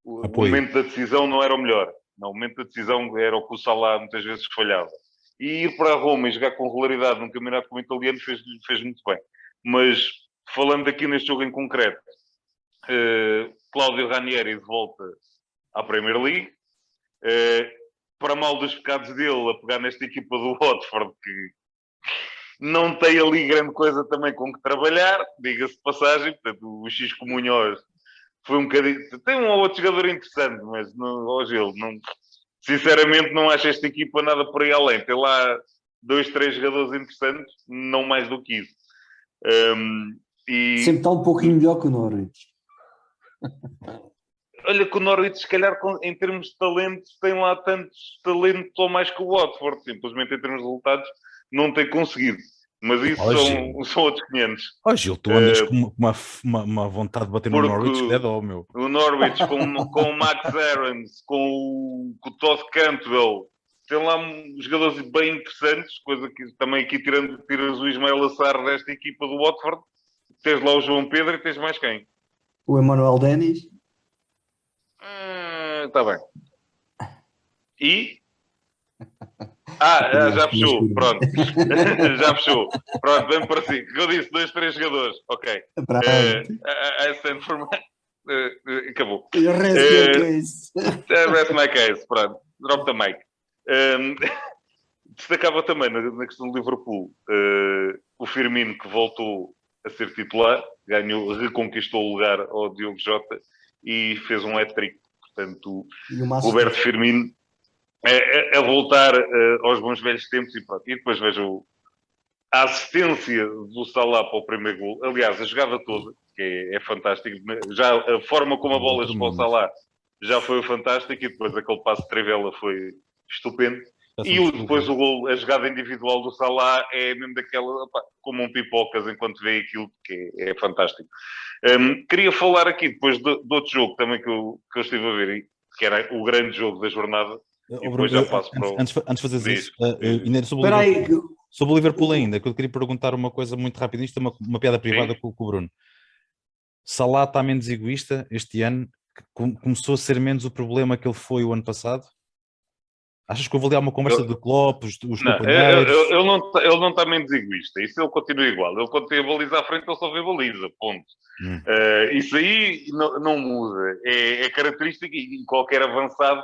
O momento da decisão não era o melhor. Não, o momento da decisão era o que o Salah muitas vezes falhava. E ir para Roma e jogar com regularidade num campeonato como o italiano fez muito bem. Mas, falando aqui neste jogo em concreto, Cláudio Ranieri de volta à Premier League. Para mal dos pecados dele, a pegar nesta equipa do Watford, que não tem ali grande coisa também com que trabalhar, diga-se de passagem. Portanto, o Xisco Munhoz foi um bocadinho... Tem um ou outro jogador interessante, mas hoje ele não... Sinceramente, não acho esta equipa nada por aí além. Tem lá 2, 3 jogadores interessantes, não mais do que isso.
Sempre está um pouquinho melhor que o Norwich.
Olha que o Norwich, se calhar, em termos de talentos, tem lá tantos talentos ou mais que o Watford. Simplesmente, em termos de resultados, não tem conseguido. Mas isso são outros 500.
Ó Gil, tu andas com uma vontade de bater no Norwich, que é dó, meu.
O Norwich, com o Max Aarons, com o Todd Cantwell, tem lá jogadores bem interessantes, coisa que também aqui tiras o Ismael Assar desta equipa do Watford. Tens lá o João Pedro e tens mais quem?
O Emmanuel Dennis.
Está bem. E? Já fechou. Pronto. Já fechou. Pronto, vem para si. Eu disse 2, 3 jogadores. Ok. I stand for my... acabou. Rest my case. Pronto. Drop the mic. Destacava também na questão do Liverpool o Firmino, que voltou a ser titular, reconquistou o lugar ao Diogo Jota e fez um hat-trick. Portanto, o Roberto Firmino a voltar aos bons velhos tempos e pronto. E depois vejo a assistência do Salah para o primeiro gol. Aliás, a jogada toda, que é fantástica. Já a forma como a bola chegou ao Salah já foi fantástica e depois aquele passo de trivela foi estupendo. E depois o gol, a jogada individual do Salah é mesmo daquela, como um pipocas enquanto vê aquilo, que é fantástico. Queria falar aqui depois de outro jogo também que eu estive a ver, que era o grande jogo da jornada. E depois já passo para
antes de fazeres isso, sobre o Liverpool ainda, que eu queria perguntar uma coisa muito rápida. Isto é uma piada privada com o Bruno. Salah está menos egoísta este ano? Começou a ser menos o problema que ele foi o ano passado? Achas que houve ali uma conversa de Klopp, os companheiros?
Ele não está menos egoísta. Isso ele continua igual. Ele quando tem a baliza à frente, ele só vê baliza. Ponto. Isso aí não muda. É característica e qualquer avançado,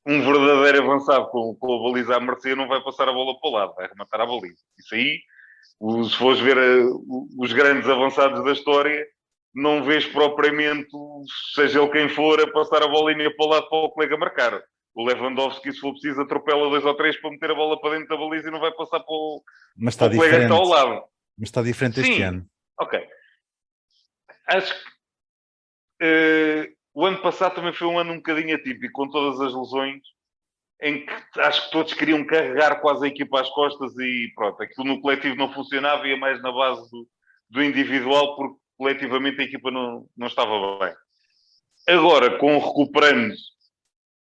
um verdadeiro avançado com a baliza à mercê, não vai passar a bola para o lado. Vai rematar a baliza. Isso aí Se fores ver os grandes avançados da história, não vês propriamente, seja ele quem for, a passar a bolinha para o lado para o colega marcar. O Lewandowski, se for preciso, atropela 2 ou 3 para meter a bola para dentro da baliza e não vai passar para o,
Mas está
para o colega que está ao
diferente.
lado.
Mas está diferente este
Sim,
ano.
ok. Acho que o ano passado também foi um ano um bocadinho atípico, com todas as lesões, em que acho que todos queriam carregar quase a equipa às costas e pronto, aquilo no coletivo não funcionava, ia mais na base do individual, porque coletivamente a equipa não estava bem. Agora, com recuperando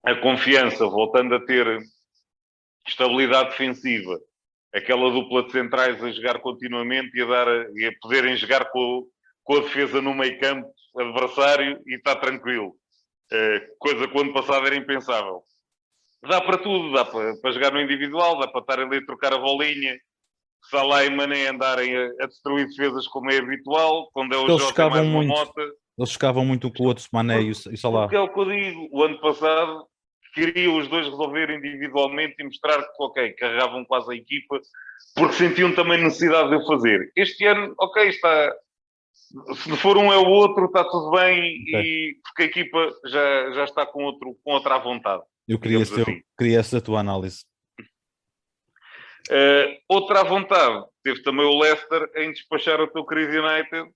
a confiança, voltando a ter estabilidade defensiva, aquela dupla de centrais a jogar continuamente e a poderem jogar com a defesa no meio campo adversário e está tranquilo. Coisa que o ano passado era impensável. Dá para tudo, dá para jogar no individual, dá para estar ali a trocar a bolinha, Salah e Mané andarem a destruir defesas como é habitual, quando é o
Eles
Jota é
chocavam
mais uma
muito.
mota.
Eles chocavam muito um com o outro, Mané e o Salah.
Porque é o que eu digo, o ano passado queriam os dois resolver individualmente e mostrar que, ok, carregavam quase a equipa, porque sentiam também necessidade de o fazer. Este ano, ok, está. Se for um é o outro, está tudo bem,
Ok.
e porque a equipa já está com outra à vontade.
Eu queria
Digamos assim.
essa tua análise.
Outra à vontade, teve também o Leicester em despachar o teu querido United.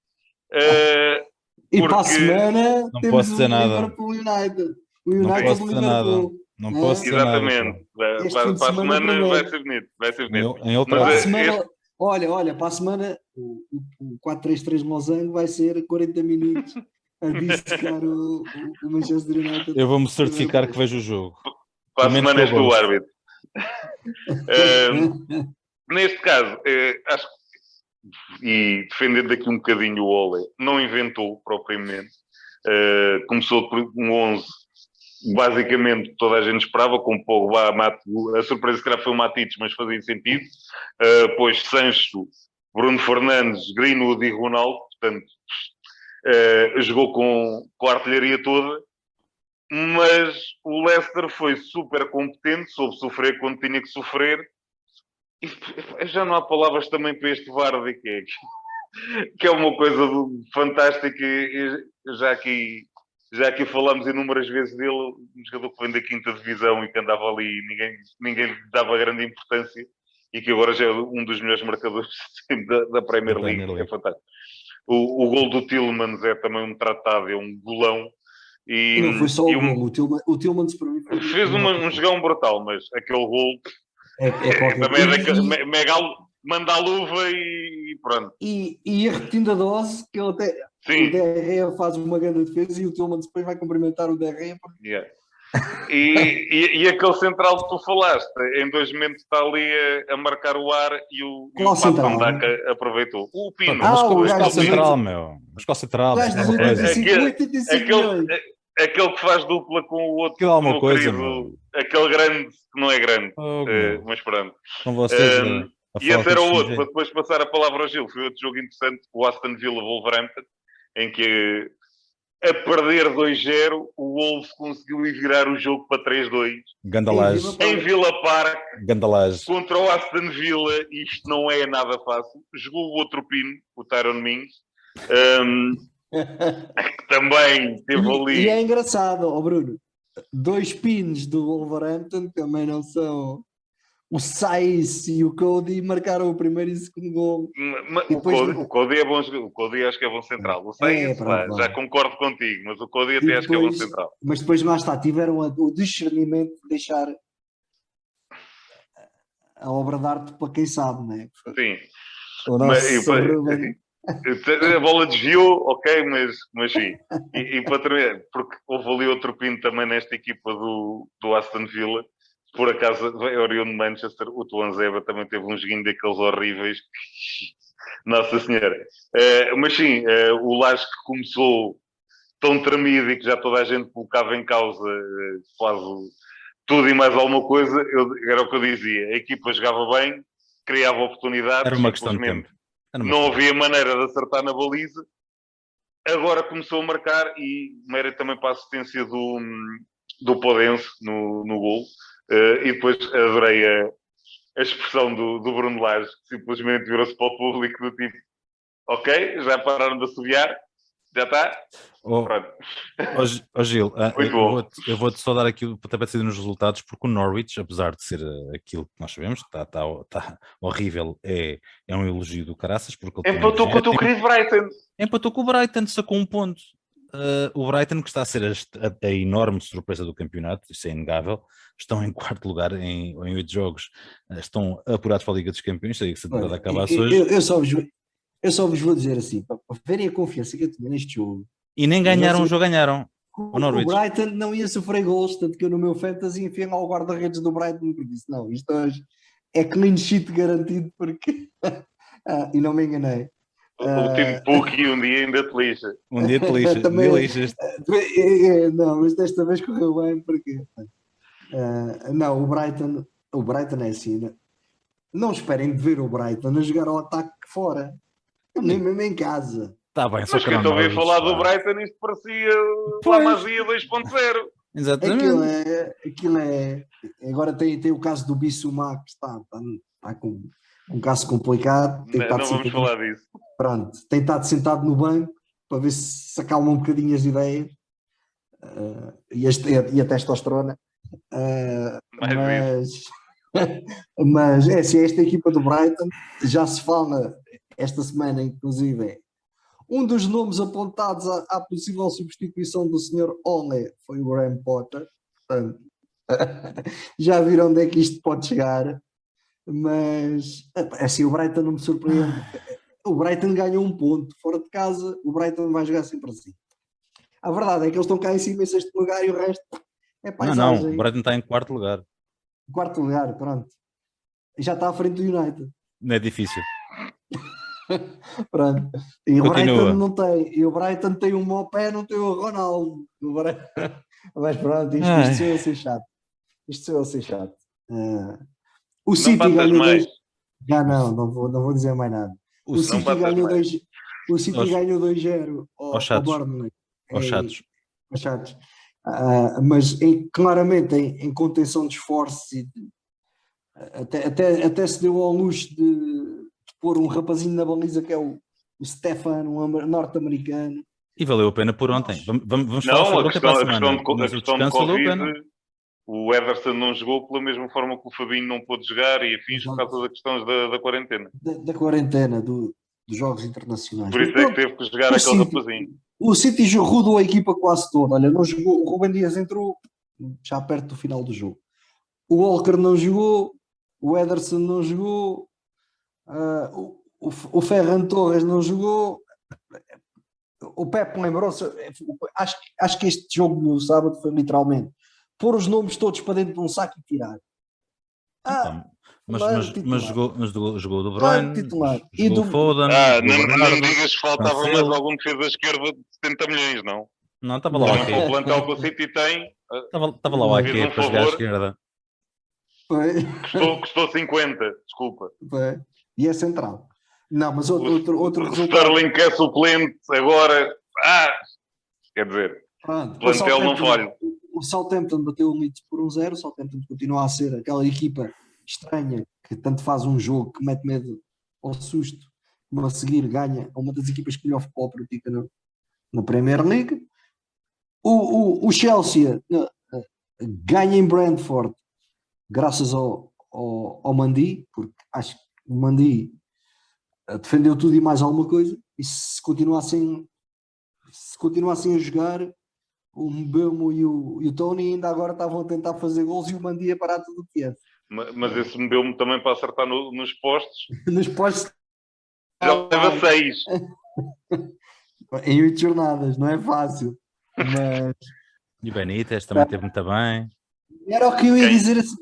E para a
Porque-
semana
Não
temos
posso
o
dizer nada.
Liverpool United. O
Não
United
posso
do
dizer nada.
Liverpool.
Não
É?
posso dizer nada.
Exatamente.
Este
Para
fim
a
de semana
semana
promete.
vai ser bonito. Vai ser bonito.
Em outra
Para a
Mas,
semana, olha, para a semana o 4-3-3 Losango vai ser 40 minutos a dissecar o Manchester United.
Eu vou-me certificar que vejo o jogo.
para a
Pelo menos
semana és
que eu
tu o
gosto.
árbitro. Neste caso, acho que, e defendendo aqui um bocadinho o Ole, não inventou propriamente. Começou por um 11, basicamente toda a gente esperava, com Pogba, a surpresa que foi o Matites, mas fazia sentido. Depois Sancho, Bruno Fernandes, Greenwood e Ronaldo, portanto, jogou com a artilharia toda. Mas o Leicester foi super competente, soube sofrer quando tinha que sofrer. E já não há palavras também para este Vardy, que é uma coisa fantástica. E já aqui falamos inúmeras vezes dele, um jogador que vem da quinta divisão e que andava ali e ninguém dava grande importância, e que agora já é um dos melhores marcadores da Premier League. É fantástico. O gol do Tielemans é também um tratado, é um golão.
E não foi só o gol, o Tielemans para mim
fez um jogão brutal, mas aquele gol também é daquele manda a luva e pronto.
E ir repetindo a dose, que ele até
Sim.
o Derrea faz uma grande defesa e o Tielemans depois vai cumprimentar o Derrea.
Yeah. E aquele central que tu falaste, em 2 momentos está ali a marcar o ar e o Papandaca aproveitou. O Pino.
Mas qual central, meu? Mas qual central?
O gajo dos 85 milhões.
Aquele que faz dupla com o outro.
Aquilo é uma coisa,
aquele grande que não é grande. Mas pronto.
Com vocês.
E esse era o outro, para depois passar a palavra ao Gil. Foi outro jogo interessante, o Aston Villa Wolverhampton, em que a perder 2-0, o Wolves conseguiu ir virar o jogo para 3-2 em Villa Park contra o Aston Villa. Isto não é nada fácil. Jogou o outro Pino, o Tyrone Mings, que também teve ali.
E é engraçado, Bruno, 2 pins do Wolverhampton também não são. O Saiz e o Cody marcaram o primeiro e o segundo gol.
O Cody é bom, o Cody acho que é bom central. O Saiz, já concordo contigo, mas o Cody até acho que é bom central.
Mas depois lá está, tiveram o discernimento de deixar a obra de arte para quem sabe, não é?
Sim.
Nosso
a bola desviou, ok, mas sim. E para terminar, porque houve ali outro pino também nesta equipa do Aston Villa. Por acaso, é oriundo de Manchester, o Tuanzeba também teve um joguinho daqueles horríveis. Nossa Senhora. Mas sim, o Lage que começou tão tremido e que já toda a gente colocava em causa quase tudo e mais alguma coisa, era o que eu dizia. A equipa jogava bem, criava oportunidades.
Era uma questão de tempo.
Não havia maneira de acertar na baliza. Agora começou a marcar e mérito também para a assistência do Podense no gol. E depois adorei a expressão do Bruno Lage, que simplesmente virou-se para o público do tipo, ok, já pararam de assobiar, já está,
Oh,
pronto.
Gil,
Muito bom.
eu vou-te só dar aqui o pontapé de saída nos resultados, porque o Norwich, apesar de ser aquilo que nós sabemos, que está horrível, é um elogio do caraças, porque ele
Empatou com o teu querido Brighton.
empatou com o Brighton, sacou um ponto. O Brighton, que está a ser a enorme surpresa do campeonato, isso é inegável, estão em quarto lugar em 8 jogos, estão apurados para a Liga dos Campeões, sei que se a temporada
Olha,
acabasse hoje,
eu só vos vou dizer assim, para verem a confiança que eu tinha neste jogo,
e nem ganharam o jogo, ganharam.
o
Norwich.
Brighton não ia sofrer gols, tanto que eu no meu fantasy enfiei lá o guarda-redes do Brighton, porque disse, não, isto hoje é clean sheet garantido, porque... e não me enganei.
O time Puki um dia ainda te lixa.
Um dia te lixas,
Também-
um dia lixas.
Não, mas desta vez correu bem, porque... não, o Brighton é assim, né? Não esperem de ver o Brighton a jogar ao ataque fora, nem mesmo em casa.
Está bem, só
Mas
que
que eu
era o
estou a ouvir
Norwich,
falar do
pá.
Brighton, isto parecia
Pois.
La Masia 2.0.
Exatamente.
Aquilo é. Agora tem o caso do Bissouma, que está com um caso complicado. Tem estado
Não vamos
sentado,
falar disso.
pronto, tem estado sentado no banco para ver se acalma um bocadinho as ideias e a testosterona.
Mais
Mas é assim, esta equipa do Brighton já se fala esta semana, inclusive. Um dos nomes apontados à possível substituição do Sr. Ole foi o Graham Potter. Portanto, já viram onde é que isto pode chegar. Mas assim, o Brighton não me surpreende. O Brighton ganhou um ponto. Fora de casa, o Brighton vai jogar sempre assim. A verdade é que eles estão cá em cima em sexto lugar e o resto é
Não,
paisagem.
o Brighton está em quarto lugar.
Quarto lugar, pronto. E já está à frente do United.
Não é difícil.
Pronto. E o
Continua.
Brighton não tem. E o Brighton tem um mau pé, não tem o Ronaldo. Mas pronto, isto sou eu a ser chato. Isto sou eu a ser chato. O City
batas
ganhou
mais.
dois. Já não vou dizer mais nada. O
não
City
batas
ganhou
mais.
2. O City
Aos-
ganhou 2-0 ao
aos chatos.
Burnley.
Aos chatos.
Aos chatos. Mas claramente em contenção de esforços e até se deu ao luxo de pôr um rapazinho na baliza que é o Stefano, um norte-americano.
E valeu a pena por ontem. Vamos falar
Não,
sobre
a
ontem para a
questão
semana.
de
Mas o descanso valeu a pena.
Covid, o Ederson não jogou pela mesma forma que o Fabinho não pôde jogar e afins por causa das questões da quarentena.
Da quarentena dos jogos internacionais.
Por isso é que teve que jogar aquele rapazinho.
O City rodou a equipa quase toda. Olha, não jogou, o Rubem Dias entrou já perto do final do jogo. O Walker não jogou, o Ederson não jogou, o Ferran Torres não jogou. O Pep lembrou-se. Acho que este jogo no sábado foi literalmente pôr os nomes todos para dentro de um saco e tirar.
Mas jogou do Bruyne,
titular.
jogou o Foden,
não me digas que faltava mais algum defesa esquerda de 70 milhões, não?
Não, estava lá o
Para o plantel que o City tem,
Estava lá o Ake
Fez um
para jogar à
favor.
esquerda.
custou 50, desculpa.
E é central. Não, mas outro
O
resultado.
Sterling que é suplente agora. Quer dizer,
Pronto,
plantel não falha.
O Southampton bateu o Leeds por 1-0. O Southampton continua a ser aquela equipa estranha que tanto faz um jogo que mete medo ao susto, como a seguir ganha uma das equipas que melhor futebol pratica na Premier League. O Chelsea ganha em Brentford graças ao Mandi, porque acho que o Mandi defendeu tudo e mais alguma coisa, e se continua assim a jogar, o Mbeumo e o Tony ainda agora estavam a tentar fazer gols e o Mandi a parar tudo o que é.
Mas esse me deu-me também para acertar nos postos.
Nos postos
Já leva 6.
em 8 jornadas, não é fácil. Mas
E o Benítez também teve muito bem.
era o que eu ia dizer assim: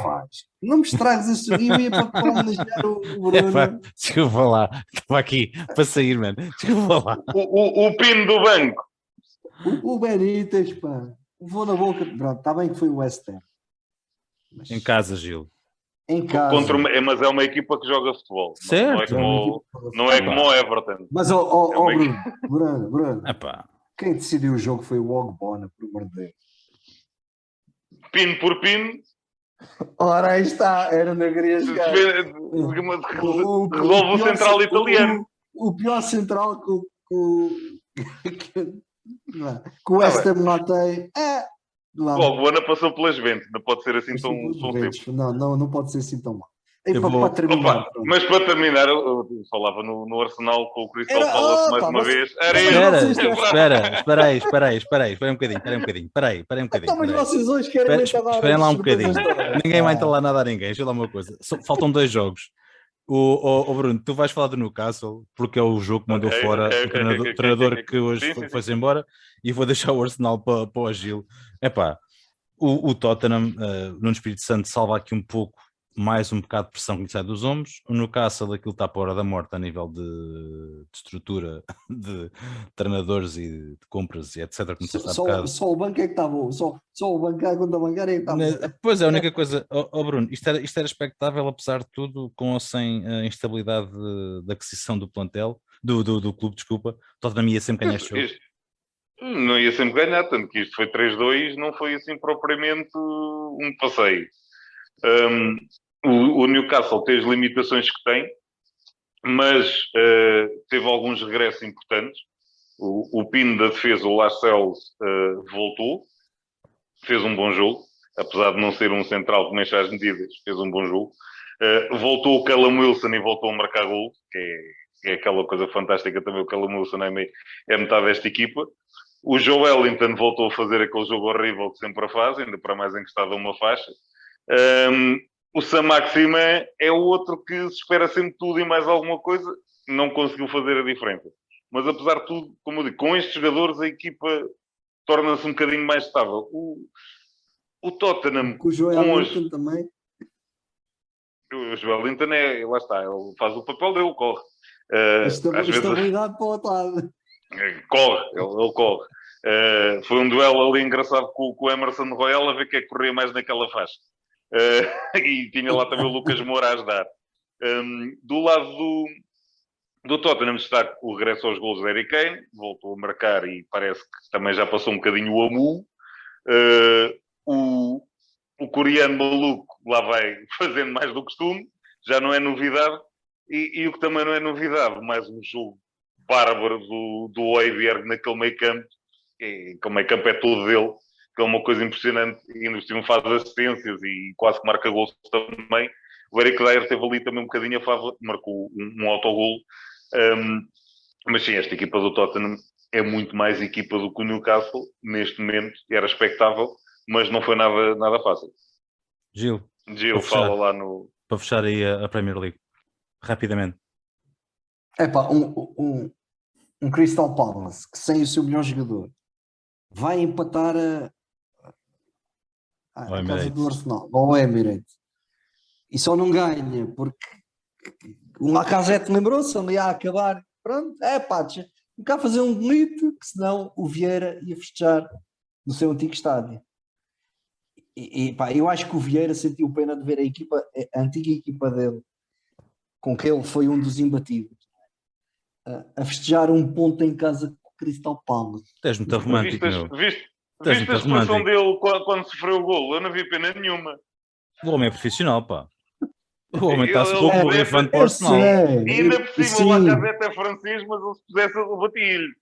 faz, não me estragues isso. Eu ia para homenagear o Bruno.
Desculpa lá, estava aqui para sair, mano. Desculpa lá.
O pino do banco.
O Benítez, pá, vou na boca. Pronto, está bem que foi o West Ham. Mas
Em casa, Gil.
em casa.
Mas é uma equipa que joga futebol.
Certo.
Não é como o Everton.
Mas, Bruno,
Epá.
quem decidiu o jogo foi o Ogbonna, por amor de Deus.
Pino por pino.
Ora, aí está, era onde eu queria chegar.
Resolve o central italiano.
O pior central que o
Tá
West Ham não tem.
Logo, o Ana passou pelas Juventus, não pode ser assim tão
Juventus.
simples.
Não pode ser assim tão mal. E
Eu
para,
vou-
para terminar,
Opa,
pronto.
mas para terminar, eu falava no Arsenal com o Crystal
Era-
Palace mais
pá,
uma
você-
vez. Era
Mas
isso.
vocês têm-
Espera aí, espera um bocadinho.
Então, mas
Espera aí.
vocês hoje querem muito dar
Esperem lá um
surpresas
bocadinho.
todas.
Ninguém vai entalar nada a ninguém. Deixa eu lá uma coisa. Faltam 2 jogos. O Bruno, tu vais falar do Newcastle porque é o jogo que mandou
Ok,
fora
ok,
o treinador
ok.
que hoje
Sim.
foi-se embora, e vou deixar o Arsenal para o Gil. Epá, o Tottenham, no Espírito Santo, salva aqui um pouco, mais um bocado de pressão que lhe sai dos ombros. O Newcastle, aquilo está para a hora da morte a nível de estrutura, de treinadores e de compras e etc. Como disseste há bocado.
Só o banco é que está bom. Só o banco, a conta bancária é que está bom.
Pois é, a única coisa, Bruno, isto era expectável, apesar de tudo, com ou sem a instabilidade de aquisição do plantel, do clube, desculpa. Tottenham ia sempre ganhar show.
Não ia sempre ganhar, tanto que isto foi 3-2, não foi assim propriamente um passeio. O Newcastle tem as limitações que tem, mas teve alguns regressos importantes. O pino da defesa, o Lascelles, voltou, fez um bom jogo, apesar de não ser um central que mexe às medidas, fez um bom jogo. Voltou o Callum Wilson e voltou a marcar gol, que é aquela coisa fantástica também. O Callum Wilson é metade desta equipa. O Joe Wellington voltou a fazer aquele jogo horrível que sempre a faz, ainda para mais encostado a uma faixa. O Sam Maxima é o outro que se espera sempre tudo e mais alguma coisa, não conseguiu fazer a diferença. Mas apesar de tudo, como eu digo, com estes jogadores a equipa torna-se um bocadinho mais estável. O Tottenham,
Com o Joel
com
Linton também.
o Joel Linton lá está, ele faz o papel dele, corre. Às vezes
Estabilidade para o outro lado.
corre, ele corre. Foi um duelo ali engraçado com o Emerson Royal, a ver quem é que corria mais naquela faixa. E tinha lá também o Lucas Moura a ajudar. Do lado do Tottenham, destaque o regresso aos golos de Harry Kane, voltou a marcar e parece que também já passou um bocadinho o amu. O coreano maluco lá vai fazendo mais do costume, já não é novidade. E o que também não é novidade, mais um jogo bárbaro do Højbjerg naquele meio campo, que o meio campo é todo dele, que é uma coisa impressionante, e ainda por cima faz assistências e quase que marca gols também. O Eric Dyer teve ali também um bocadinho a favor, marcou um autogol. Mas sim, esta equipa do Tottenham é muito mais equipa do que o Newcastle, neste momento, era expectável, mas não foi nada fácil.
Gil,
fala lá no...
para fechar aí a Premier League, rapidamente.
Epá, um Crystal Palace que sem o seu melhor jogador vai empatar a casa do Arsenal, ao Emirates, e só não ganha porque o Lacazette lembrou-se ali a acabar. Pronto, vou cá fazer um bonito, que senão o Vieira ia festejar no seu antigo estádio. Eu acho que o Vieira sentiu pena de ver a antiga equipa dele, com que ele foi um dos imbatíveis, a festejar um ponto em casa com o Crystal Palace.
És muito romântico, meu.
Viste a expressão dele quando sofreu o golo? Eu não vi pena nenhuma.
O homem é profissional, pá. O homem está-se pouco borrifando para o Arsenal.
Ainda por cima o Lacazette é francês, mas ele se pudesse eu bati-lhe.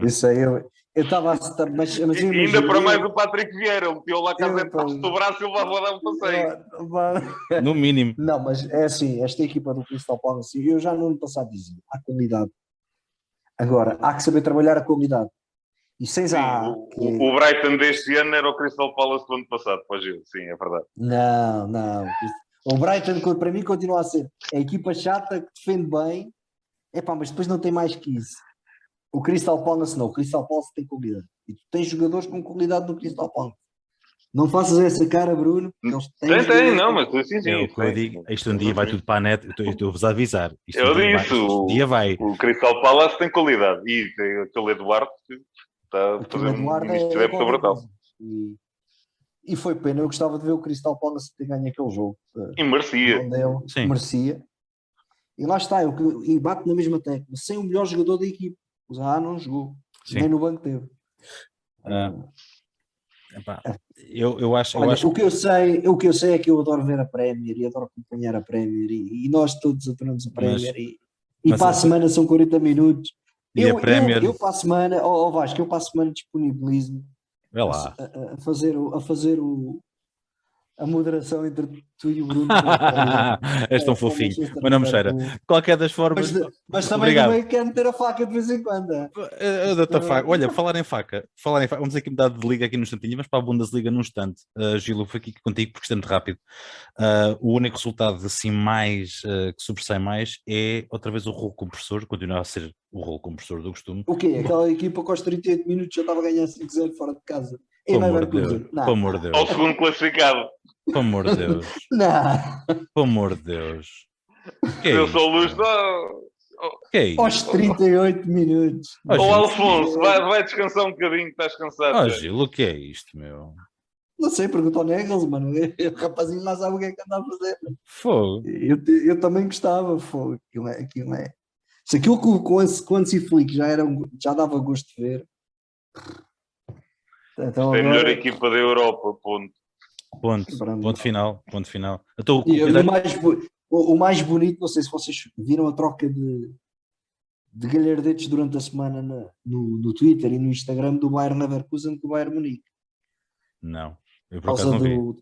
Isso aí eu estava mas
ainda para mais o Patrick Vieira, ele meteu o Lacazette para o braço e ele vai dar um passeio.
No mínimo.
Não, mas é assim, esta equipa do Crystal Palace, eu já no ano passado dizia, há qualidade. Agora, há que saber trabalhar a qualidade. E sem
o Brighton deste ano era o Crystal Palace do ano passado, pode ir, sim, é verdade.
Não. O Brighton, para mim, continua a ser a equipa chata que defende bem, mas depois não tem mais que isso. O Crystal Palace não, o Crystal Palace tem qualidade. E tu tens jogadores com qualidade no Crystal Palace. Não faças essa cara, Bruno.
Tem, não, mas sim.
É o que eu digo, isto um dia vai tudo para a net, eu estou-vos a avisar.
Eu disse,
um dia vai.
O Crystal Palace tem qualidade. E tem aquele Eduardo que está a fazer um início de época brutal.
E foi pena, eu gostava de ver o Crystal Palace ter ganho aquele jogo.
E merecia.
Merecia. E lá está, e bate na mesma tecla. Sem o melhor jogador da equipe. O Zaha não jogou. Sim. Nem no banco teve.
epá, eu acho,
Olha,
acho
o que eu sei é que eu adoro ver a Premier e adoro acompanhar a Premier e nós todos adoramos a
mas,
Premier e
mas
para a semana são 40 minutos.
e a Premier,
Eu para a semana, Vasco, eu para a semana disponibilizo-me
vê lá.
a fazer a moderação entre tu e o Bruno
És tão
para o
fofinho,
Manchester
mas não me cheira.
Liverpool.
De qualquer das
Mas,
formas,
mas também no
obrigado.
meio quero meter a faca de vez em quando.
Eu dou-te a faca. Olha, falar em faca, vamos aqui mudar de liga aqui no instantinho, mas para a Bundesliga num instante. Gilo, foi aqui contigo porque isto é muito rápido. O único resultado assim mais que sobressai mais é outra vez o rolo compressor, continua a ser o rolo compressor do costume.
O quê? Aquela equipa que aos 38 minutos já estava a ganhar 5-0 fora de casa. Em
Pelo amor de Deus,
Leverkusen.
pelo amor de
Ao
Deus,
segundo classificado.
pelo amor de Deus,
Não.
pelo amor de Deus. Que é
Eu sou o
isto?
Luz.
Que é
Aos
isto?
38 minutos.
Oh,
Ô
Gil,
Alfonso, vai descansar um bocadinho, estás cansado. Já.
Gil, o que é isto, meu?
Não sei, pergunta ao Nagelsmann. O rapazinho lá sabe o que é que anda a fazer.
Fogo.
Eu também gostava. Fogo. Aquilo é. Se aquilo com o Hansi Flick já dava gosto de ver. Então
Isto é a melhor
agora.
equipa da Europa, ponto.
Ponto final, ponto final. Então,
E o mais bonito, não sei se vocês viram a troca de galhardetes durante a semana no Twitter e no Instagram do Bayern Leverkusen com o Bayern Munique.
não, eu
Por
por acaso
causa
não vi.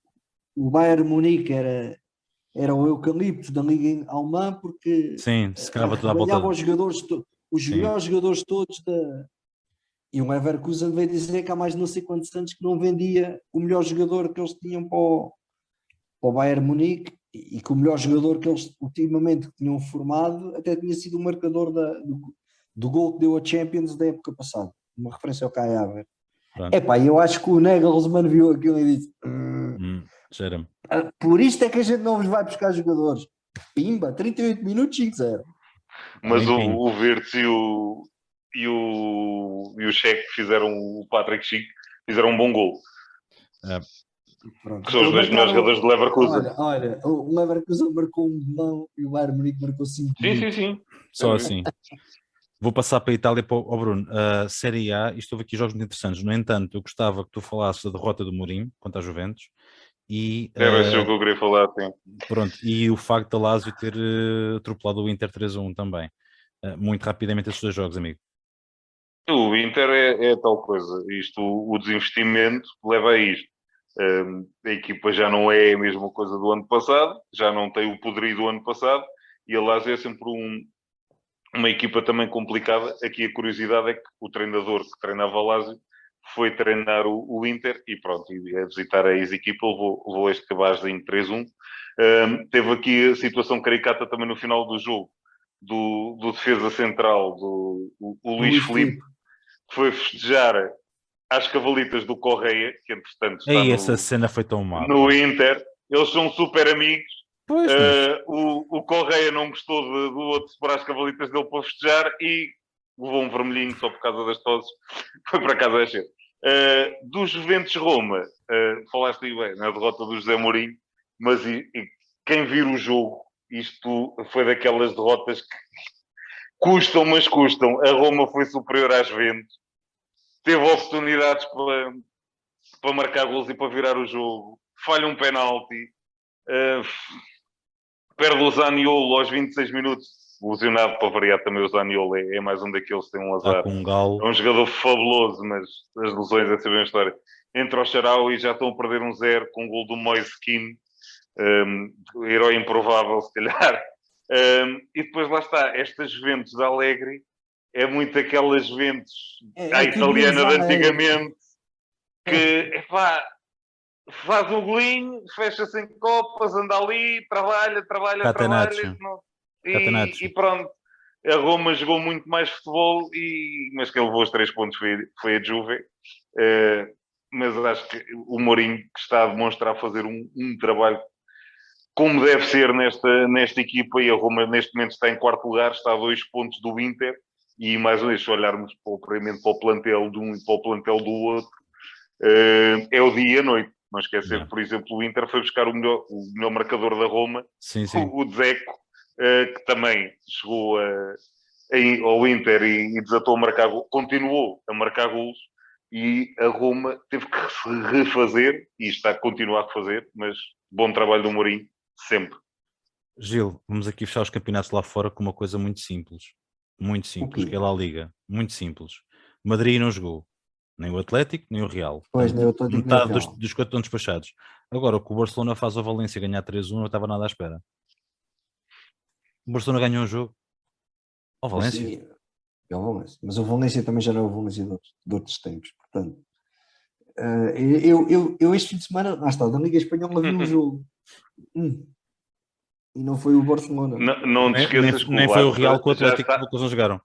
o Bayern Munique era o eucalipto da Liga Alemã porque
Sim, se calhar tudo à volta.
arrebanhava os
Sim.
melhores jogadores todos e o Leverkusen veio dizer que há mais de não sei quantos anos que não vendia o melhor jogador que eles tinham para o Bayern Munique e que o melhor jogador que eles ultimamente tinham formado até tinha sido o marcador do gol que deu a Champions da época passada, uma referência ao Kai Havertz.
Pronto.
Epá, eu acho que o Nagelsmann viu aquilo e disse
Cheira-me.
por isto é que a gente não vos vai buscar jogadores. Pimba, 38 minutos 5-0.
Mas
Limpinho.
o Virtus e o Cheque fizeram, o Patrick Schick fizeram um bom gol.
Pronto.
Que são os dois melhores jogadores de Leverkusen.
Olha, o Leverkusen marcou um golão e o Bayern Munique marcou 5 minutos.
Sim.
Só assim. Vou passar para a Itália para o Bruno. Série A, isto houve aqui jogos muito interessantes. No entanto, eu gostava que tu falasses da derrota do Mourinho contra a Juventus e,
Era esse jogo que eu queria falar, sim.
pronto, e o facto da Lazio ter atropelado o Inter 3-1 também. Muito rapidamente esses dois jogos, amigo.
O Inter é tal coisa. O desinvestimento leva a isto. A equipa já não é a mesma coisa do ano passado, já não tem o poderio do ano passado, e a Lazio é sempre uma equipa também complicada. Aqui a curiosidade é que o treinador que treinava a Lazio foi treinar o Inter e pronto, e a visitar a ex-equipa levou este cabaz em 3-1. Teve aqui a situação caricata também no final do jogo do defesa central, o Luís Filipe, que foi festejar às cavalitas do Correia, que entretanto está
essa cena foi tão má.
no Inter. Eles são super amigos.
Pois, mas...
o Correia não gostou do outro separar as cavalitas dele para festejar e levou um vermelhinho só por causa das toses. Foi para casa a encher. Do Juventus Roma, falaste aí bem na derrota do José Mourinho, mas quem vir o jogo, isto foi daquelas derrotas que custam, mas custam. A Roma foi superior às Juventus, teve oportunidades para marcar gols e para virar o jogo, falha um penalti, perde o Zaniolo aos 26 minutos, lesionado para variar também. O Zaniolo é mais um daqueles que tem um azar.
Com um galo.
É um jogador fabuloso, mas as lesões é saber a história. Entra ao Xarau e já estão a perder 1-0 com o gol do Moise Kean, herói improvável, se calhar. E depois lá está, esta Juventus da Alegre é muito aquela Juventus à italiana de antigamente, que faz um golinho, fecha-se em copas, anda ali, trabalha. E pronto. A Roma jogou muito mais futebol, mas quem levou os 3 pontos foi a Juve. Mas acho que o Mourinho que está a demonstrar fazer um trabalho como deve ser nesta equipa, e a Roma neste momento está em 4º lugar, está a 2 pontos do Inter, e mais uma vez, se olharmos para o plantel de um e para o plantel do outro, é o dia e a noite. Não esquecer que, por exemplo, o Inter foi buscar o melhor marcador da Roma,
sim.
o Dzeko, que também chegou ao Inter e desatou a marcar, continuou a marcar golos, e a Roma teve que se refazer, e está a continuar a refazer, mas bom trabalho do Mourinho, sempre.
Gil, vamos aqui fechar os campeonatos lá fora com uma coisa muito
O
simples, que
quê?
é lá a Liga, muito simples. Madrid não jogou, nem o Atlético, nem o Real.
Pois, nem o
Portanto,
Atlético nem o
metade
Real.
dos quatro estão despachados. Agora, o que o Barcelona faz ao Valência ganhar 3-1, não estava nada à espera. O Barcelona ganhou um jogo ao
Mas,
Valência.
sim, é o Valência. Mas o Valência também já não é o Valência de outros tempos. Portanto, eu este fim de semana, lá está, da Liga Espanhola vi um jogo. E não foi o Barcelona.
Não te esqueças que
Nem
o
foi o
Barça
Real com o
já
Atlético
está...
que eles não jogaram.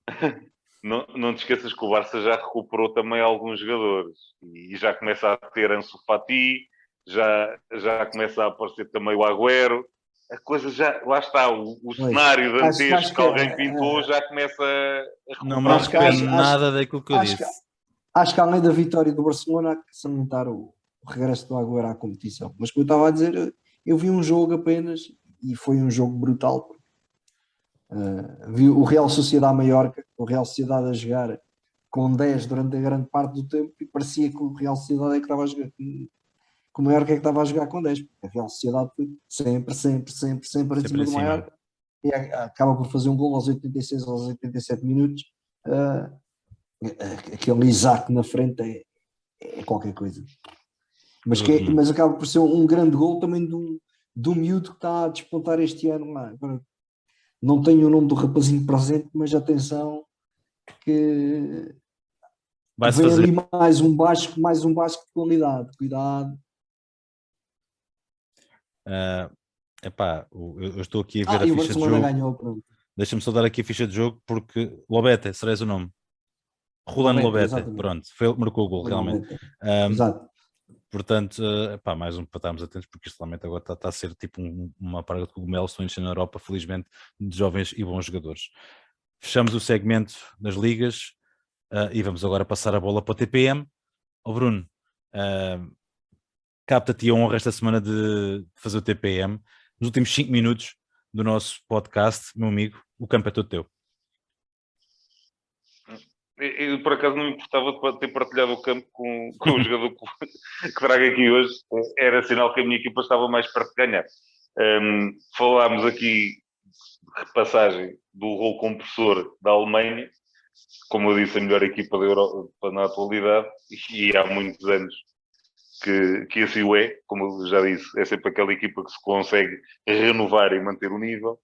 Não te esqueças que o Barça já recuperou também alguns jogadores e já começa a ter Ansu Fati, já começa a aparecer também o Agüero. A coisa já, lá está, o
Pois,
cenário
acho
dantesco que
que
alguém pintou já começa a
Não me
recuperar um
acho que
arrependo
bocadinho.
nada daquilo que eu
acho que
disse.
acho que além da vitória do Barcelona há que salientar o regresso do Agüero à competição. Mas como eu estava a dizer, eu vi um jogo apenas e foi um jogo brutal. Vi o Real Sociedade Maiorca, o Real Sociedade a jogar com 10 durante a grande parte do tempo e parecia que o Real Sociedade é que estava a jogar, que o Maiorca é que estava a jogar com 10, porque a Real Sociedade foi sempre em
Sempre
cima
em
do
cima.
Maiorca e acaba por fazer um gol aos 86, aos 87 minutos. Aquele Isaac na frente é qualquer coisa. Mas acaba por ser um grande gol também do miúdo que está a despontar este ano lá. Agora, não tenho o nome do rapazinho presente, mas atenção que
Vai-se
vem
fazer.
ali mais um basco de qualidade. Cuidado.
Epá, eu estou aqui a ver a
E o
ficha de
Barcelona
jogo.
ganhou. Pronto.
Deixa-me só dar aqui a ficha de jogo porque Lobete, serás o nome. Juan
Lobete,
Lobete,
exatamente.
pronto, marcou o gol realmente.
Exato.
Portanto, mais um para estarmos atentos, porque isto realmente agora está a ser tipo uma praga de cogumelos, estão enchendo na Europa, felizmente, de jovens e bons jogadores. Fechamos o segmento das ligas e vamos agora passar a bola para o TPM. Bruno, capta-te a honra esta semana de fazer o TPM. Nos últimos 5 minutos do nosso podcast, meu amigo, o campo é todo teu.
Eu, por acaso, não me importava de ter partilhado o campo com o jogador que trago aqui hoje. Era sinal que a minha equipa estava mais perto de ganhar. Falámos aqui, repassagem, do rolo compressor da Alemanha, como eu disse, a melhor equipa da Europa na atualidade, e há muitos anos que assim o é. Como eu já disse, é sempre aquela equipa que se consegue renovar e manter o nível.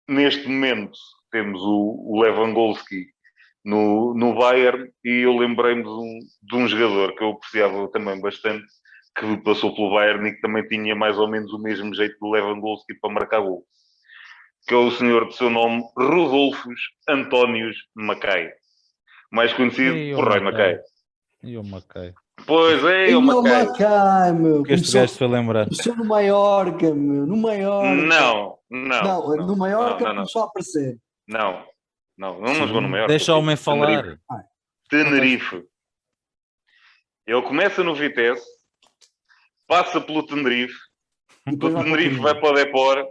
Neste momento temos o Lewandowski no Bayern, e eu lembrei-me de um jogador que eu apreciava também bastante, que passou pelo Bayern e que também tinha mais ou menos o mesmo jeito do Lewandowski para marcar gol, que é o senhor de seu nome Rodolfos Antónios Mackay, mais conhecido por Roy Mackay.
E o Mackay.
Pois é,
E
o
o
Mackay.
Mackay, meu.
O que este gajo se foi lembrar?
Começou no Maiorca, meu. No Maiorca.
Não.
No Maiorca começou a aparecer.
Não jogou no Maiorca.
Deixa o homem falar.
Tenerife. Ele começa no Vitesse, passa pelo Tenerife, do Tenerife vai para o Depor,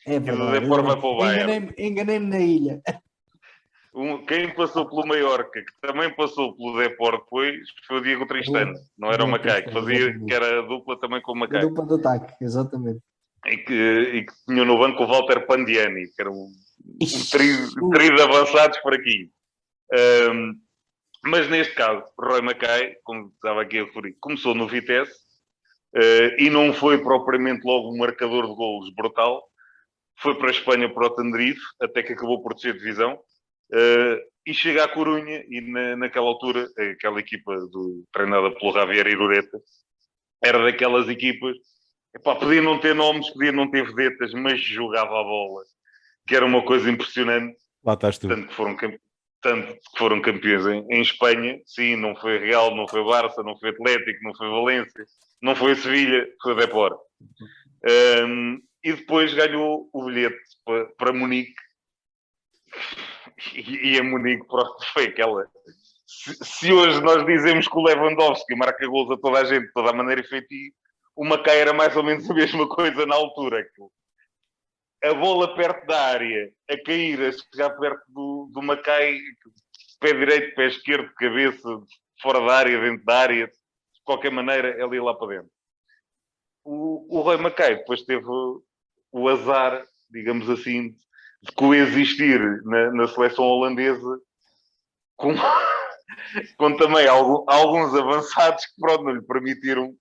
e
do Depor vai para o Bayern.
Enganei-me na ilha.
Quem passou pelo Maiorca, que também passou pelo Depor depois, foi o Diego Tristano. Não era o Mackay, que era a dupla também com o Mackay.
A dupla de ataque, exatamente.
E que tinha no banco o Walter Pandiani, que era um trio de avançados por aqui. Mas neste caso, Roy Mackay, como estava aqui a referir, começou no Vitesse e não foi propriamente logo um marcador de golos brutal. Foi para a Espanha, para o Tenerife, até que acabou por descer divisão. E chega à Corunha, e naquela altura, aquela equipa treinada pelo Javier Irureta, era daquelas equipas, podia não ter nomes, podia não ter vedetas, mas jogava a bola, que era uma coisa impressionante.
Lá estás tu.
Tanto que foram campeões em Espanha. Sim, não foi Real, não foi Barça, não foi Atlético, não foi Valência, não foi Sevilha, foi Depor. E depois ganhou o bilhete para Munique. E a Munique, pronto, foi aquela. Se hoje nós dizemos que o Lewandowski marca gols a toda a gente, de toda a maneira efetiva, o Mackay era mais ou menos a mesma coisa na altura. A bola perto da área, a cair, a chegar perto do Mackay, pé direito, pé esquerdo, cabeça, fora da área, dentro da área, de qualquer maneira, ela ia lá para dentro. O Roy Mackay depois teve o azar, digamos assim, de coexistir na seleção holandesa com, com também alguns avançados que pronto, não lhe permitiram